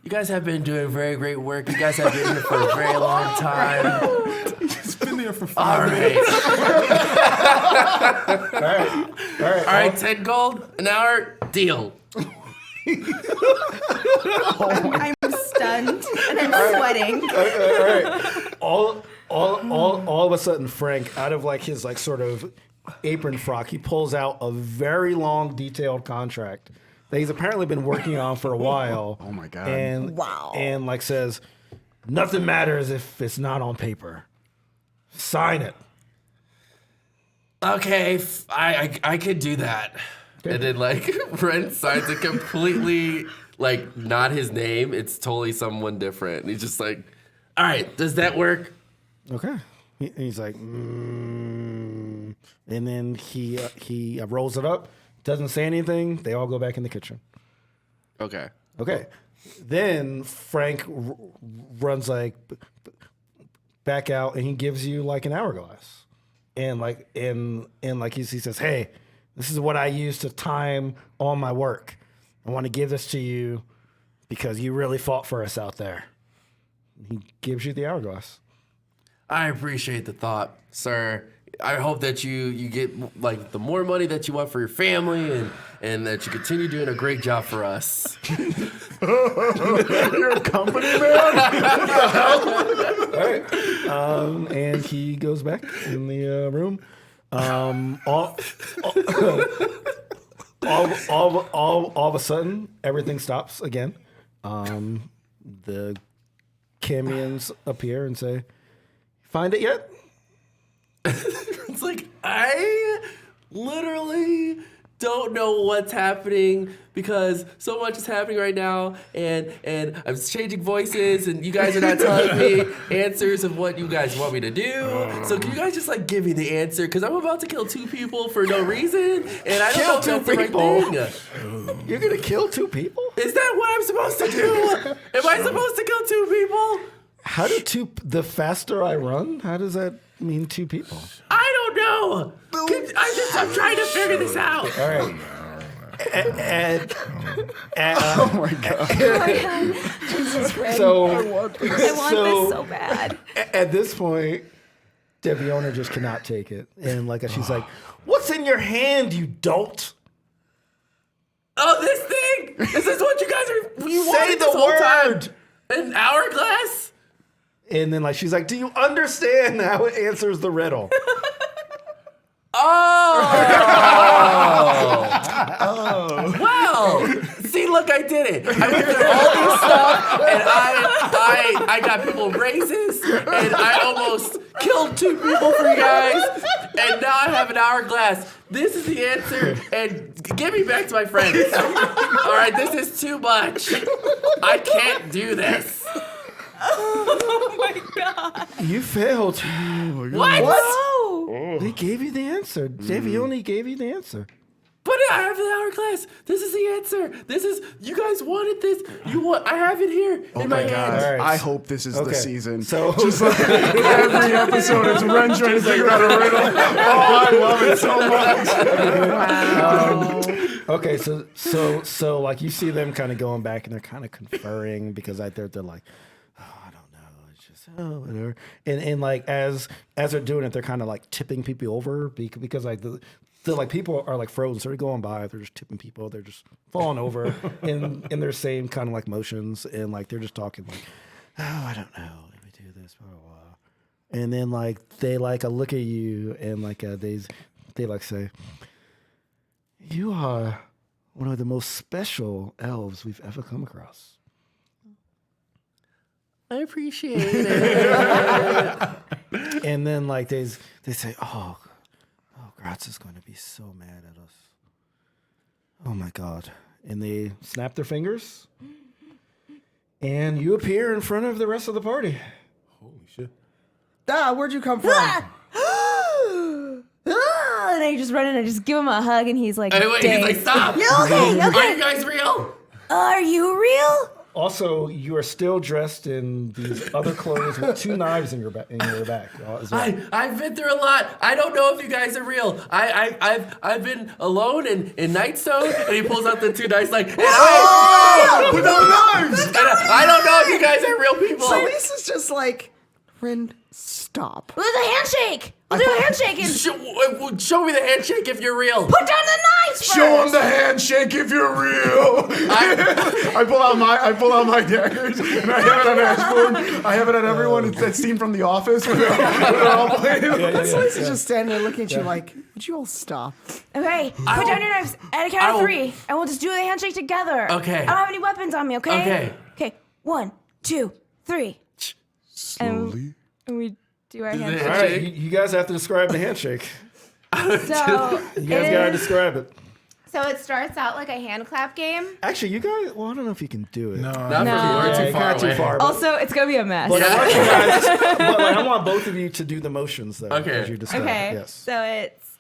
guys have been doing very great work. You guys have been here for a very long time. He's been there for 5 All minutes. right. All All right. 10 gold an hour. Deal. I'm stunned and I'm sweating. All right. All of a sudden, Frank, out of like his like sort of apron frock, he pulls out a very long, detailed contract that he's apparently been working on for a while. Oh my God. And Wow. And like says, nothing matters if it's not on paper. Sign it. Okay, I could do that. And then like Ren signs it completely like not his name. It's totally someone different. And he's just like, all right, does that work? Okay. He's like, and then he rolls it up, doesn't say anything. They all go back in the kitchen. Okay. Okay. Then Frank runs like back out, and he gives you like an hourglass, and like he says, "Hey, this is what I use to time all my work. I want to give this to you because you really fought for us out there." He gives you the hourglass. I appreciate the thought, sir. I hope that you get like the more money that you want for your family and that you continue doing a great job for us. You're a company man? All right. And he goes back in the room. All of a sudden, everything stops again. The Camions appear and say, "Find it yet?" It's like, I literally don't know what's happening because so much is happening right now, and I'm changing voices, and you guys are not telling me answers of what you guys want me to do. So can you guys just like give me the answer? Because I'm about to kill 2 people for no reason, and I don't know if that's the right thing. You're gonna kill 2 people? Is that what I'm supposed to do? Am I supposed to kill 2 people? How do the faster I run? How does that mean 2 people? I don't know. I'm trying to figure this out. All right. Oh my God. Jesus Christ. So I want this so bad. at this point, Deviona just cannot take it, and like she's like, "What's in your hand, you dolt?" Oh, this thing? Is this what you guys are? You Say wanted the this whole time? word. An hourglass? And then like she's like, "Do you understand how it answers the riddle?" Oh. Well, see, look, I did it. I did all this stuff, and I got people raises, and I almost killed 2 people for you guys, and now I have an hourglass. This is the answer, and give me back to my friends. All right, this is too much. I can't do this. Oh my God. You failed. What? Oh. They gave you the answer. Deviona gave you the answer. But I have the hourglass. This is the answer. This is, you guys wanted this. I have it here in my hand. All right. I hope this is the season. So Just like every episode, it's Ren trying to figure out a riddle. Oh, I love it so much. okay, so like you see them kind of going back and they're kind of conferring because they're like, "Oh, I don't know, it's just whatever." And like as they're doing it, they're kind of like tipping people over because like the like people are like frozen, so they're going by, they're just tipping people, they're just falling over in their same kind of like motions, and like they're just talking like, "Oh, I don't know, let me do this, blah blah blah." And then like they like look at you and like they like say, "You are one of the most special elves we've ever come across." I appreciate it. And then like they say, "Oh, Graz is going to be so mad at us. Oh my God." And they snap their fingers, and you appear in front of the rest of the party. Holy shit. Where'd you come from? And I just run in and just give him a hug, and he's like, Wait, he's like, stop. You okay? Are Okay. you guys real? Are you real? Also, you are still dressed in these other clothes with 2 knives in your back. As well. I've been through a lot. I don't know if you guys are real. I've been alone in Nightstone, and he pulls out the 2 knives like, With no knives! and I don't know if you guys are real people. Solis is just like, Ren, stop. It was a handshake. We'll do a handshake and Show me the handshake if you're real. put down the knives first. Show him the handshake if you're real. I pull out my daggers and I have it on Ashbourne. I have it on everyone. It's that scene from The Office where they're all playing. Solis is just standing there looking at you like, would you all stop? Okay, put down your knives at a count of 3, and we'll just do the handshake together. Okay. I don't have any weapons on me, okay? Okay. Okay, 1, 2, 3. Slowly. And we do our the handshake. All right, you guys have to describe the handshake. So You guys gotta describe it. So it starts out like a hand clap game. Actually, you guys. Well, I don't know if you can do it. Not No. from Yeah, too you far got away. too far. But, Also, it's gonna be a mess. but I want you guys. But like, I want both of you to do the motions though. Okay. As you describe. Okay. Yes. So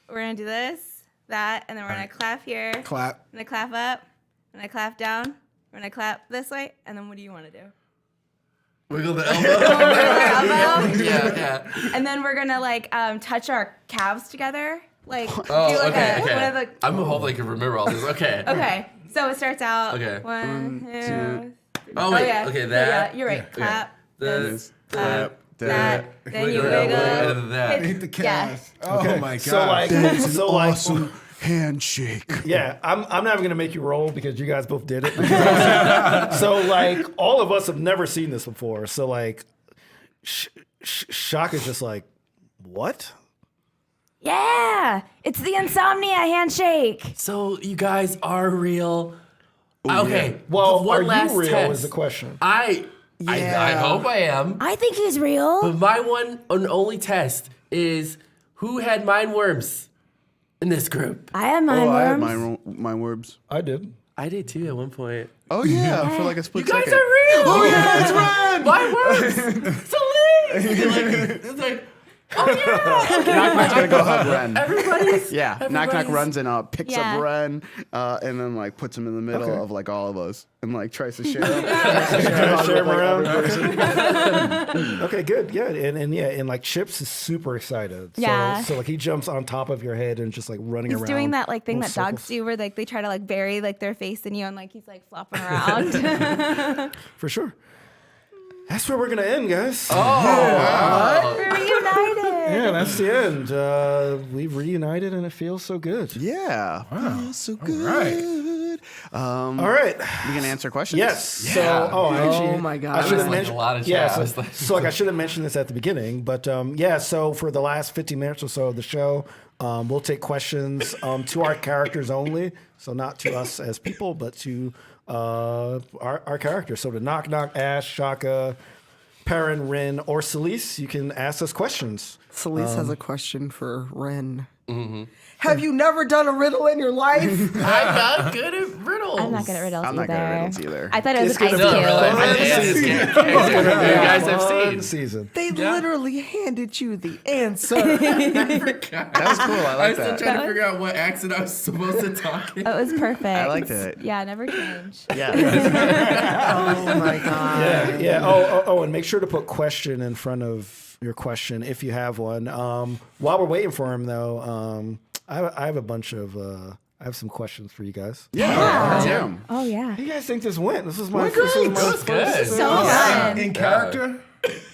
we're gonna do this, that, and then we're gonna clap here. Clap. I'm gonna clap up. I'm gonna clap down. We're gonna clap this way, and then what do you want to do? Wiggle the elbow. Elbow. yeah. And then we're gonna like touch our calves together, like Oh, do like okay. one of the. I'm hoping I can remember all this. Okay. Okay, so it starts out. Okay. 1, 2. Oh wait. yeah. Okay. So, That. yeah, you're right. Okay. Clap. This. Clap. that. Then you Wiggle, wiggle. and then that. Hit the Yeah. cast. Oh my god. So like, That's so an like, awesome handshake. yeah, I'm never gonna make you roll because you guys both did it. So like, all of us have never seen this before. So like, Shock is just like, what? Yeah, it's the insomnia handshake. So you guys are real. Okay. Well, one are last you real? test. Is the question. I hope I am. I think he's real. But my one and only test is who had mind worms in this group. I have mind I had worms. my worms. I did. I did too at one point. Oh yeah, for like a split You guys second. are real. Oh yeah, that's right. Mind worms. Solis. It's like, oh yeah. Knock Knock's gonna go hug Ren. Everybody's. Yeah, Knock Knock everybody's- runs and picks Yeah. up Ren, and then like puts him in the middle of like all of us, and like tries to share him. Share 'em around. Okay, good. Yeah, and like Chips is super excited. Yeah. So like he jumps on top of your head and just like running He's around. doing that like thing that little dogs circles. do, where like they try to like bury like their face in you, and like he's like flopping around. For sure. That's where we're gonna end, guys. We're reunited. Yeah, that's the end. We've reunited and it feels so good. Yeah, feels so good. right. All right. We can answer questions. Yes. So, actually, Oh my God. I should That have was like mentioned a lot of Yeah. chat. I was So, like- so, like I should have mentioned this at the beginning, but yeah. So for the last 15 minutes or so of the show, we'll take questions to our characters only. So not to us as people, but to our characters. So to Knock Knock, Ash, Shaka, Perrin, Rin, or Solis, you can ask us questions. Solis has a question for Ren. Have you never done a riddle in your life? I'm not good at riddles. I'm not good at riddles I'm either. not good at riddles either. I thought it was It's an ice gonna be cube. No, really. You guys have Fun seen. season. They literally handed you the answer. That was cool. I I'm like still that. trying to figure out what accent I was supposed to talk in. It was perfect. I liked it. Yeah, never change. Yeah. Oh my God. Yeah. Oh, and make sure to put question in front of your question if you have one. While we're waiting for him, though, I have a bunch of. I have some questions for you guys. Yeah. Oh yeah. How do you guys think this went? This is my. Went This is great. my That was good. So fun. In character?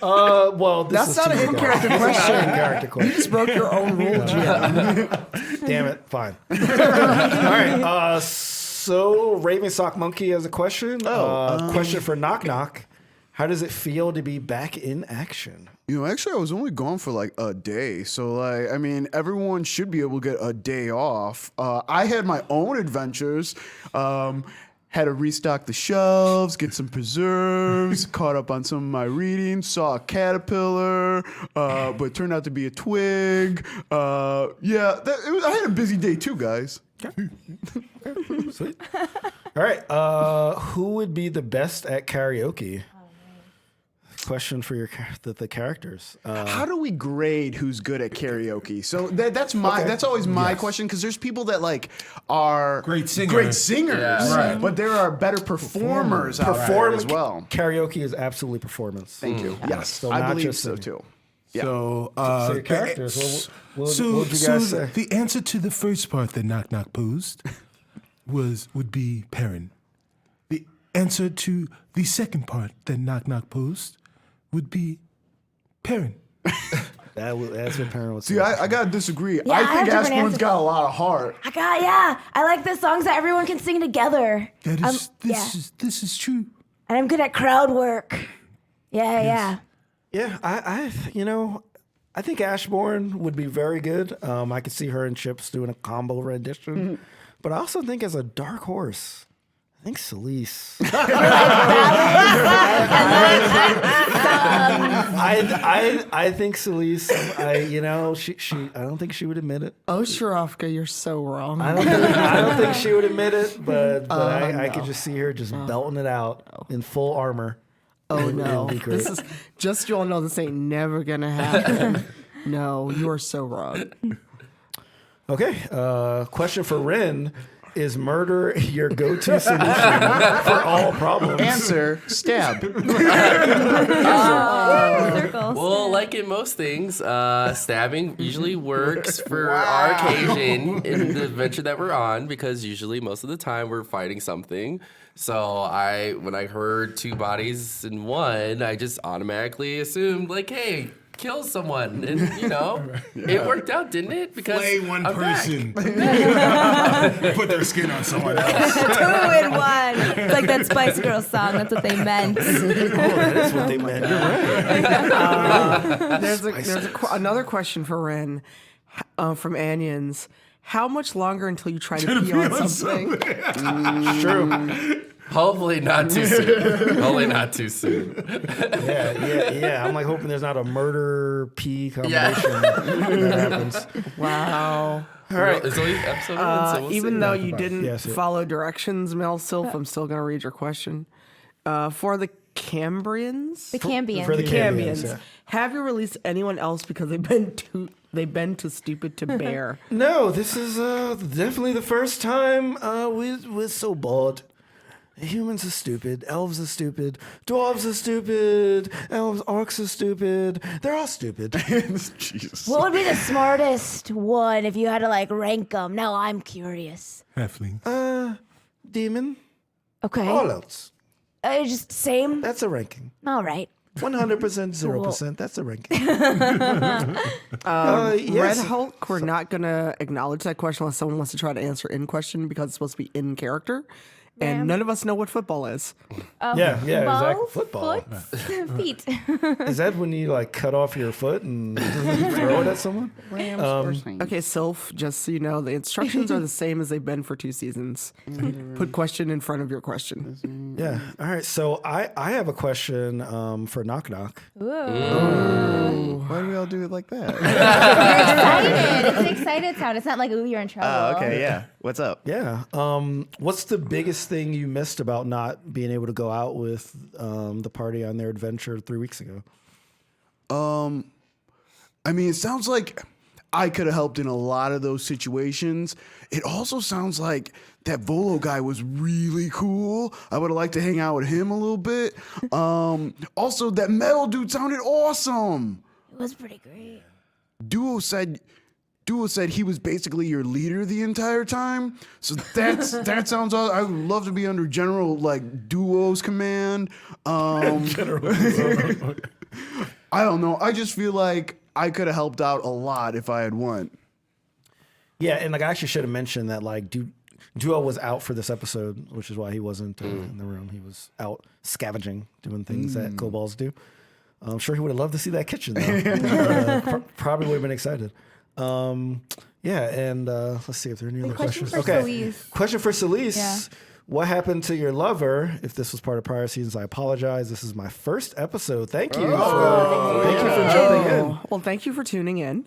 Well, this That's is not to an you guys. in-character This is not question. an in-character question. You just broke your own rule, GM. Damn it. Fine. All right. So Raven Sock Monkey has a question. Question for Knock Knock. How does it feel to be back in action? You know, actually, I was only gone for like a day. So, like, I mean, everyone should be able to get a day off. I had my own adventures. Had to restock the shelves, get some preserves, caught up on some of my reading, saw a caterpillar, but it turned out to be a twig. I had a busy day too, guys. Sweet. All right. Who would be the best at karaoke? Question for the characters. How do we grade who's good at karaoke? So that's always my question, because there's people that like are Great singers. Yeah. Right. but there are better performers out there as well. Karaoke is absolutely performance. Thank you. Yes, So I not believe just so singing. too. So, So your characters. What would you guys so say? the answer to the first part that Knock Knock posed would be Perrin. The answer to the second part that Knock Knock posed would be Perrin. That's what Perrin was See, saying. I gotta disagree. Yeah, I I think have different Ashbourne's answers. got a lot of heart. I like the songs that everyone can sing together. This is true. And I'm good at crowd work. Yeah. Yeah, I think Ashbourne would be very good. I could see her and Chips doing a combo rendition. But I also think as a dark horse, I think Solis. I think Solis. I don't think she would admit it. Oh, Shirofka, you're so wrong. I don't think she would admit it. But I could just see her just belting it out in full armor. Oh no, It'd be great. this is just you all know this ain't never gonna happen. No, you are so wrong. Okay. Question for Rin. Is murder your go-to solution for all problems? Answer: stab. Circles. Well, like in most things, stabbing usually works for our occasion in the adventure that we're on, because usually most of the time we're fighting something. So when I heard 2 bodies in one, I just automatically assumed like, hey, kill someone, and it worked out, didn't it? Because Play one I'm back. person. Put their skin on someone else. 2 in 1. It's like that Spice Girls song. That's what they meant. That is what they meant. You're right. There's another question for Ren from Anions. How much longer until you try to pee on something? True. Hopefully not too soon. Hopefully not too soon. Yeah. I'm like hoping there's not a murder pee combination that happens. Wow. All right. It's only episode 1, so we'll Even see. though you didn't Yes, yeah. follow directions, Mel Sylph, I'm still going to read your question. For the Cambrians? The Cambians. For the Cambians. Cambians, yeah. Have you released anyone else because they've been too stupid to bear? No, this is definitely the first time we're so bored. Humans are stupid. Elves are stupid. Dwarves are stupid. Elves, orcs are stupid. They're all stupid. Jesus. What would be the smartest one if you had to rank them? Now I'm curious. Halfling. Demon. Okay. All else. Just same. That's a ranking. All right. 100%, 0%. That's a ranking. Red yes. Hulk, we're not going to acknowledge that question unless someone wants to try to answer in question because it's supposed to be in character. And none of us know what football is. Yeah, exactly. Both Football. feet. Is that when you cut off your foot and throw it at someone? Okay, Sylph, just so you know, the instructions are the same as they've been for 2 seasons. Put question in front of your question. Yeah. All right. So I have a question for Knock Knock. Why do we all do it like that? Excited. It's an excited sound. It's not like, ooh, you're in trouble. Oh, okay, yeah. What's up? Yeah. What's the biggest thing you missed about not being able to go out with the party on their adventure 3 weeks ago? I mean, it sounds like I could have helped in a lot of those situations. It also sounds like that Volo guy was really cool. I would have liked to hang out with him a little bit. Also, that metal dude sounded awesome. It was pretty great. Duo said he was basically your leader the entire time. So that sounds awesome. I would love to be under General Duo's command. I don't know. I just feel like I could have helped out a lot if I had won. Yeah, and I actually should have mentioned that Duo was out for this episode, which is why he wasn't in the room. He was out scavenging, doing things that kobolds do. I'm sure he would have loved to see that kitchen, though. Probably would have been excited. Let's see if there are any other question questions. for Solis. Question for Solis. Yeah. What happened to your lover? If this was part of prior seasons, I apologize. This is my first episode. Thank you for jumping in. Well, thank you for tuning in,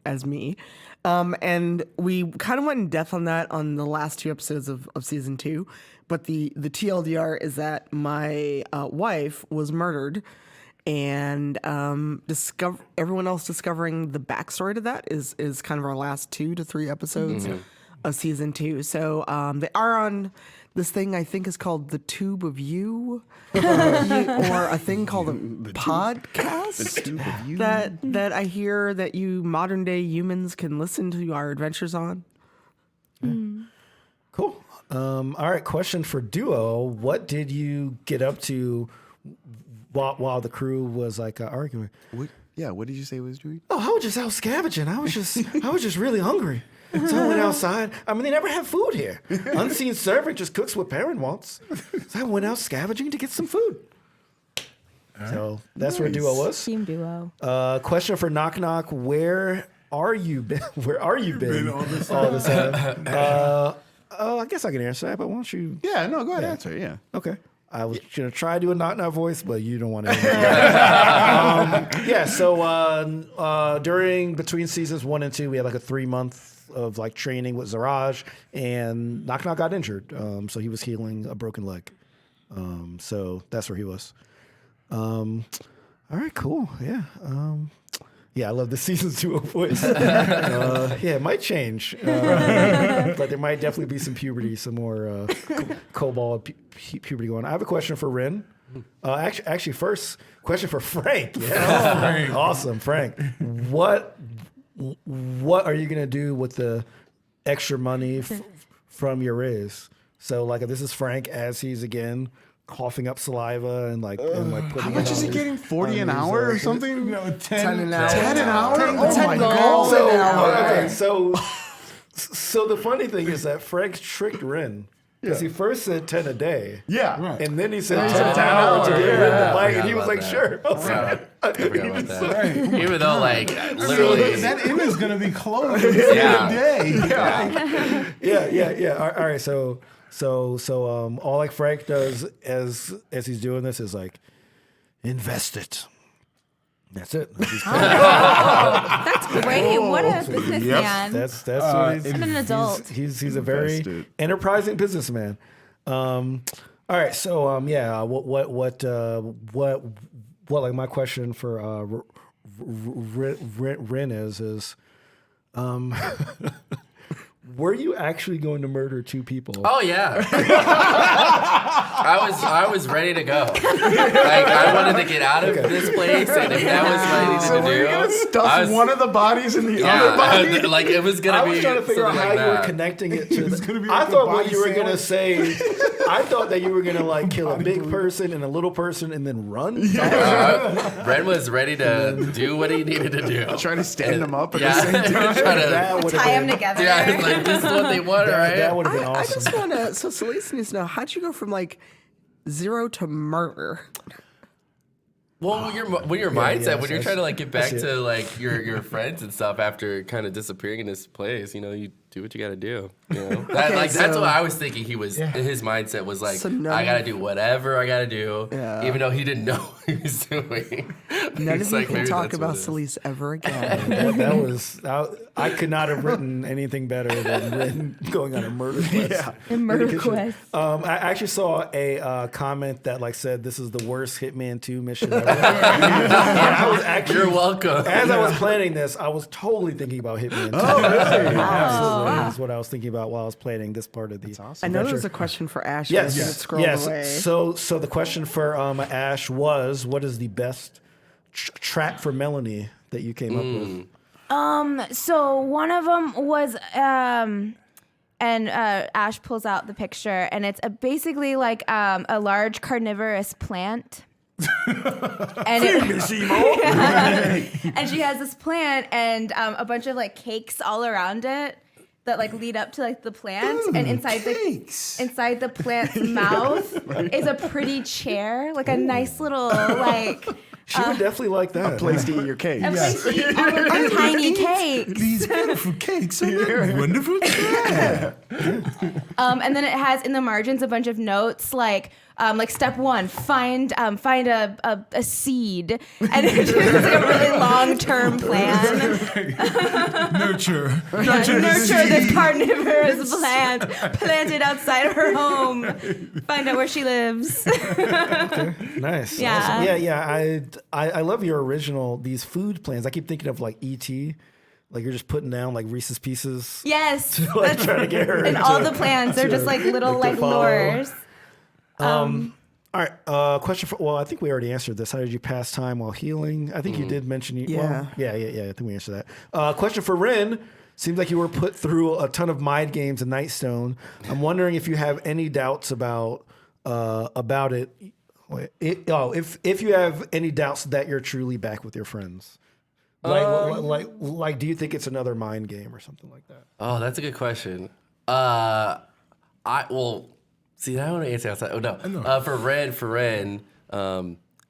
as me. And we kind of went in depth on that on the last 2 episodes of season 2. But the TLDR is that my wife was murdered. And everyone else discovering the backstory to that is kind of our last 2 to 3 episodes of season 2. So they are on this thing I think is called the Tube of You, or a thing called a podcast. The Tube of You. That I hear that you modern day humans can listen to our adventures on. Cool. All right. Question for Duo. What did you get up to while the crew was arguing? Yeah, what did you say he was doing? Oh, I was just out scavenging. I was just really hungry. So I went outside. I mean, they never have food here. Unseen servant just cooks what Perrin wants. So I went out scavenging to get some food. So that's where duo was. Team duo. Question for Knock Knock: Where are you been? Where are you been all this time? I guess I can answer that, but why don't you? Yeah, no, go ahead, answer. Yeah. Okay. I was gonna try to do a Knock Knock voice, but you don't want to. Yeah. So between seasons 1 and 2, we had like a 3-month of like training with Zaraj, and Knock Knock got injured, so he was healing a broken leg. So that's where he was. All right, cool. Yeah. Yeah, I love the season 2 voice. Yeah, it might change, but there might definitely be some puberty, some more cobalt puberty going on. I have a question for Rin. Actually, first question for Frank. Yeah, Frank. Awesome, Frank. What are you gonna do with the extra money from your raise? So, like, this is Frank as he's again coughing up saliva and putting. How much is he getting? 40 an hour or something? No, 10 an hour. 10 an hour? 10 my gold God. an hour. Okay, so the funny thing is that Frank tricked Rin because he first said 10 a day. Yeah. Right. And then he said 10 an hour to give Rin the mic, and he was like, sure. I forgot about that. Even though, like, literally. That inn is going to be closed Yeah. day. Yeah. All right. So all like Frank does as he's doing this is like, invest it. That's it. That's great. What a businessman. That's what he's. And an adult. He's a very enterprising businessman. All right. So what like my question for Rin is were you actually going to murder 2 people? Oh yeah, I was ready to go. Like, I wanted to get out of this place, and if that was what I needed to do, You're gonna stuff one of the bodies in the other body? like it was gonna I be. was trying to figure out something how like you were that. connecting it to. gonna be I like a thought what body you were gonna sandwich. say. I thought that you were gonna like kill a big person and a little person and then run. Ren was ready to do what he needed to do. Trying to stand them up at Yeah, the same time. That would Tie have them been. together. Yeah, it's like this is what they want, right? That would have been I awesome. just want to. So Solis needs to know, how'd you go from like 0 to murder? Well, when your mindset, when you're I trying to like get back see it. to like your friends and stuff after kind of disappearing in this place, you know, you do what you got to do. You know, that's so- what I was thinking. He was his mindset was like, So none I got to of- do whatever I got to do, Yeah. even though he didn't know what he was doing. None He's of you like, can maybe talk that's about what it is. Solis ever again. That was. I could not have written anything better than Rin going on a murder quest. A murder quest. I actually saw a comment that like said this is the worst Hitman 2 mission ever. And I was actually, You're welcome. as I was planning this, I was totally thinking about Hitman 2. Absolutely. That's what I was thinking about while I was planning this part of the I know adventure. there's a question for Ash. Yes, but I scrolled yes. away. So the question for Ash was, what is the best trap for Melanie that you came up with? So one of them was And Ash pulls out the picture, and it's basically like a large carnivorous plant. And and she has this plant and a bunch of like cakes all around it that like lead up to like the plant, and inside the plant's mouth is a pretty chair, like a nice little like She would definitely like that. Place to eat your cake. a place to eat all of the tiny cakes. These beautiful cakes are wonderful. And then it has in the margins a bunch of notes like step 1, find a seed, and it's like a really long-term plan. Nurture. Nurture this carnivorous plant, plant it outside her home, find out where she lives. Nice. Yeah. Awesome. Yeah. I love your original, these food plans. I keep thinking of like E.T., like you're just putting down like Reese's Pieces. Yes, Like trying to get her. and all the plans are just like little like, like to follow. lures. All right. Question for. Well, I think we already answered this. How did you pass time while healing? I think you did mention. Yeah. Yeah. I think we answered that. Question for Rin. Seems like you were put through a ton of mind games in Nightstone. I'm wondering if you have any doubts about it. If you have any doubts that you're truly back with your friends. Like, do you think it's another mind game or something like that? Oh, that's a good question. I want to answer outside. Oh no, for Ren,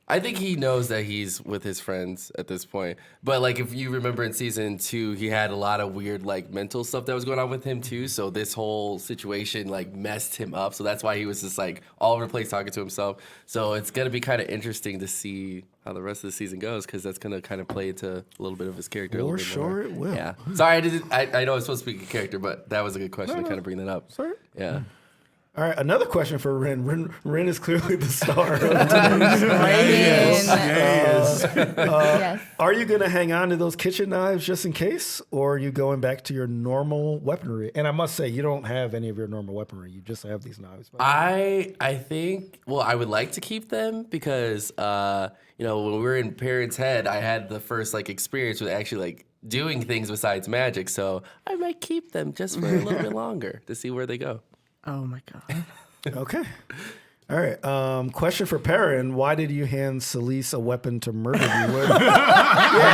I think he knows that he's with his friends at this point. But like, if you remember in season 2, he had a lot of weird like mental stuff that was going on with him too. So this whole situation like messed him up. So that's why he was just like all over the place talking to himself. So it's gonna be kind of interesting to see how the rest of the season goes, because that's gonna kind of play into a little bit of his character. For sure it will. Yeah. Sorry, I know I was supposed to speak a character, but that was a good question to kind of bring that up. Sorry. Yeah. All right, another question for Ren. Ren is clearly the star of Yes. Yes. Are you going to hang on to those kitchen knives just in case, or are you going back to your normal weaponry? And I must say, you don't have any of your normal weaponry. You just have these knives. I think, well, I would like to keep them because, when we were in Parents' Head, I had the first like experience with actually like doing things besides magic. So I might keep them just for a little bit longer to see where they go. Oh my god. Okay. All right. Question for Perrin. Why did you hand Solis a weapon to murder you with? When I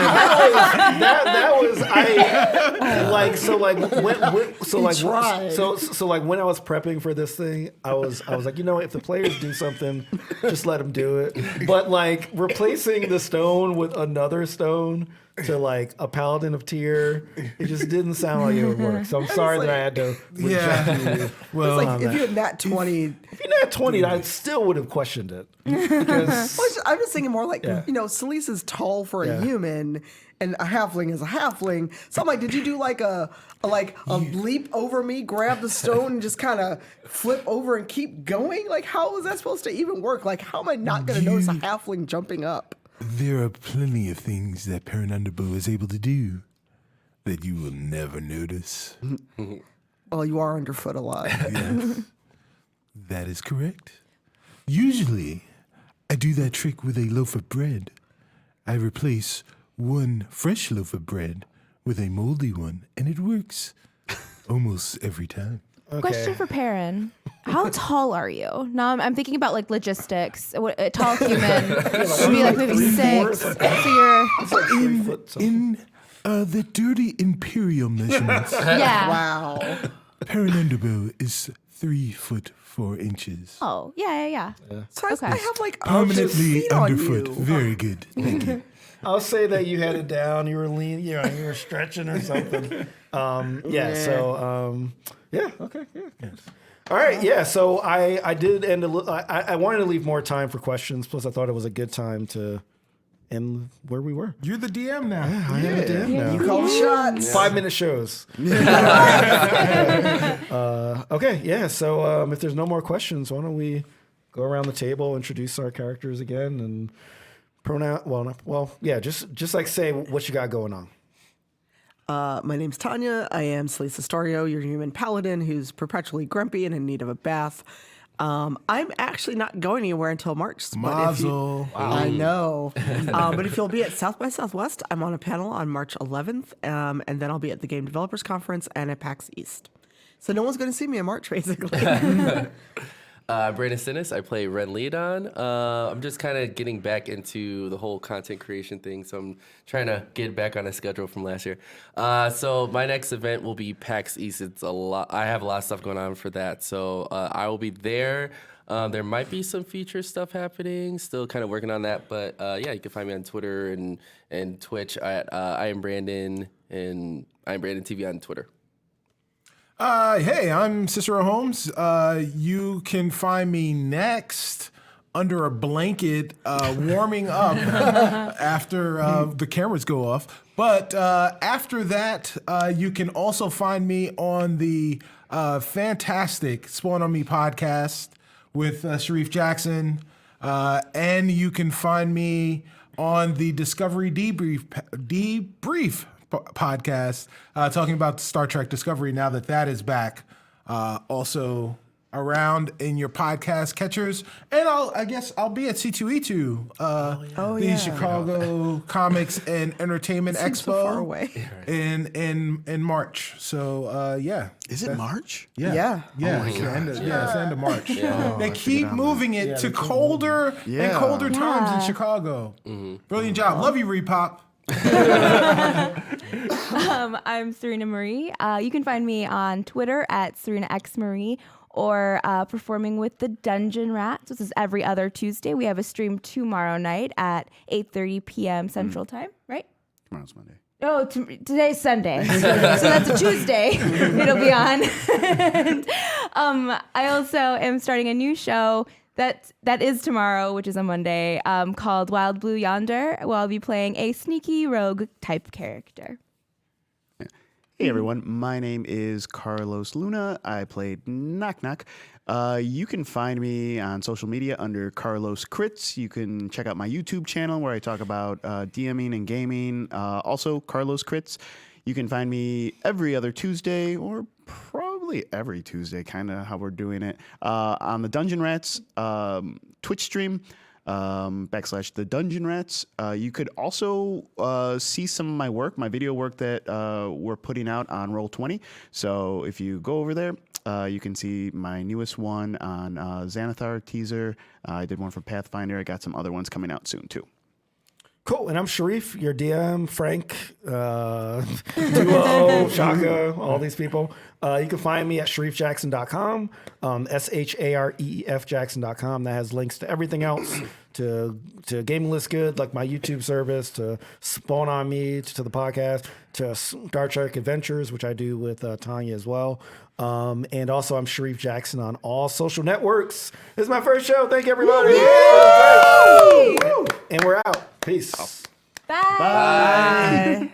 was prepping for this thing, I was like, if the players do something, just let them do it. But like replacing the stone with another stone to like a paladin of tier, it just didn't sound like it would work. So I'm sorry that I had to reject you. Well, it's like if you had nat 20, if you nat 20, I still would have questioned it. Because I'm just thinking more like, Solis is tall for a human and a halfling is a halfling. So I'm like, did you do like a leap over me, grab the stone and just kind of flip over and keep going? Like, how is that supposed to even work? Like, how am I not going to notice a halfling jumping up? There are plenty of things that Perrin Underbow is able to do that you will never notice. Well, you are underfoot a lot. Yes, that is correct. Usually, I do that trick with a loaf of bread. I replace one fresh loaf of bread with a moldy one, and it works almost every time. Okay. Question for Perrin. How tall are you? Now I'm thinking about like logistics. A tall human would be like maybe 6. So you're It's like 3 foot something. In the dirty imperial measurements, yeah. Wow. Perrin Underbow is 3 foot 4 inches. Oh yeah. So Okay. I have like Permanently feet on underfoot. you. Very good. Thank you. I'll say that you had it down. You were lean. You were stretching or something. Okay. Yeah. All right. Yeah. So I did end. I wanted to leave more time for questions. Plus, I thought it was a good time to end where we were. You're the DM now. I am a DM now. You call the shots. 5-minute shows. Okay. Yeah. So if there's no more questions, why don't we go around the table, introduce our characters again, and just like say what you got going on. My name's Tanya. I am Solis Astorio, your human paladin who's perpetually grumpy and in need of a bath. I'm actually not going anywhere until March. Mazel. I know. But if you'll be at South by Southwest, I'm on a panel on March 11th, and then I'll be at the Game Developers Conference and at PAX East. So no one's going to see me in March, basically. Brandon Sinnis, I play Ren Leadon. I'm just kind of getting back into the whole content creation thing, so I'm trying to get back on a schedule from last year. So my next event will be PAX East. It's a lot. I have a lot of stuff going on for that, so I will be there. There might be some feature stuff happening. Still kind of working on that, but you can find me on Twitter and Twitch at I am Brandon, and I am Brandon TV on Twitter. Hey, I'm Cicero Holmes. You can find me next under a blanket, warming up after the cameras go off. But after that, you can also find me on the fantastic Spawn on Me podcast with Sharif Jackson. And you can find me on the Discovery Debrief podcast talking about Star Trek Discovery now that is back. Also around in your podcast catchers, and I'll be at C2E2, the Chicago Comics and Entertainment Expo so far away. in March. So Is it March? Yeah. It's the end of March. They keep moving it to colder and colder times in Chicago. Brilliant job. Love you, Repop. I'm Serena Marie. You can find me on Twitter at Serena X Marie or performing with the Dungeon Rats. This is every other Tuesday. We have a stream tomorrow night at 8:30 p.m. Central Time, right? Tomorrow's Monday. Oh, today's Sunday. So that's a Tuesday. It'll be on. And, I also am starting a new show that is tomorrow, which is a Monday, called Wild Blue Yonder, where I'll be playing a sneaky rogue type character. Hey everyone, my name is Carlos Luna. I played Knock Knock. You can find me on social media under Carlos Crits. You can check out my YouTube channel where I talk about DMing and gaming. Also, Carlos Crits. You can find me every other Tuesday, or probably every Tuesday, kind of how we're doing it, on the Dungeon Rats Twitch stream. / the Dungeon Rats. You could also see some of my work, my video work that we're putting out on Roll20. So if you go over there, you can see my newest one on Xanathar teaser. I did one for Pathfinder. I got some other ones coming out soon too. Cool. And I'm Sharif, your DM, Frank, Duo, Shaka, all these people. You can find me at sharifjackson.com, SHAREEF Jackson.com. That has links to everything else, to Gaming List Good, like my YouTube service, to Spawn on Me, to the podcast, to Star Trek Adventures, which I do with Tanya as well. And also, I'm Sharif Jackson on all social networks. This is my first show. Thank you, everybody. Woo! And we're out. Peace. Bye.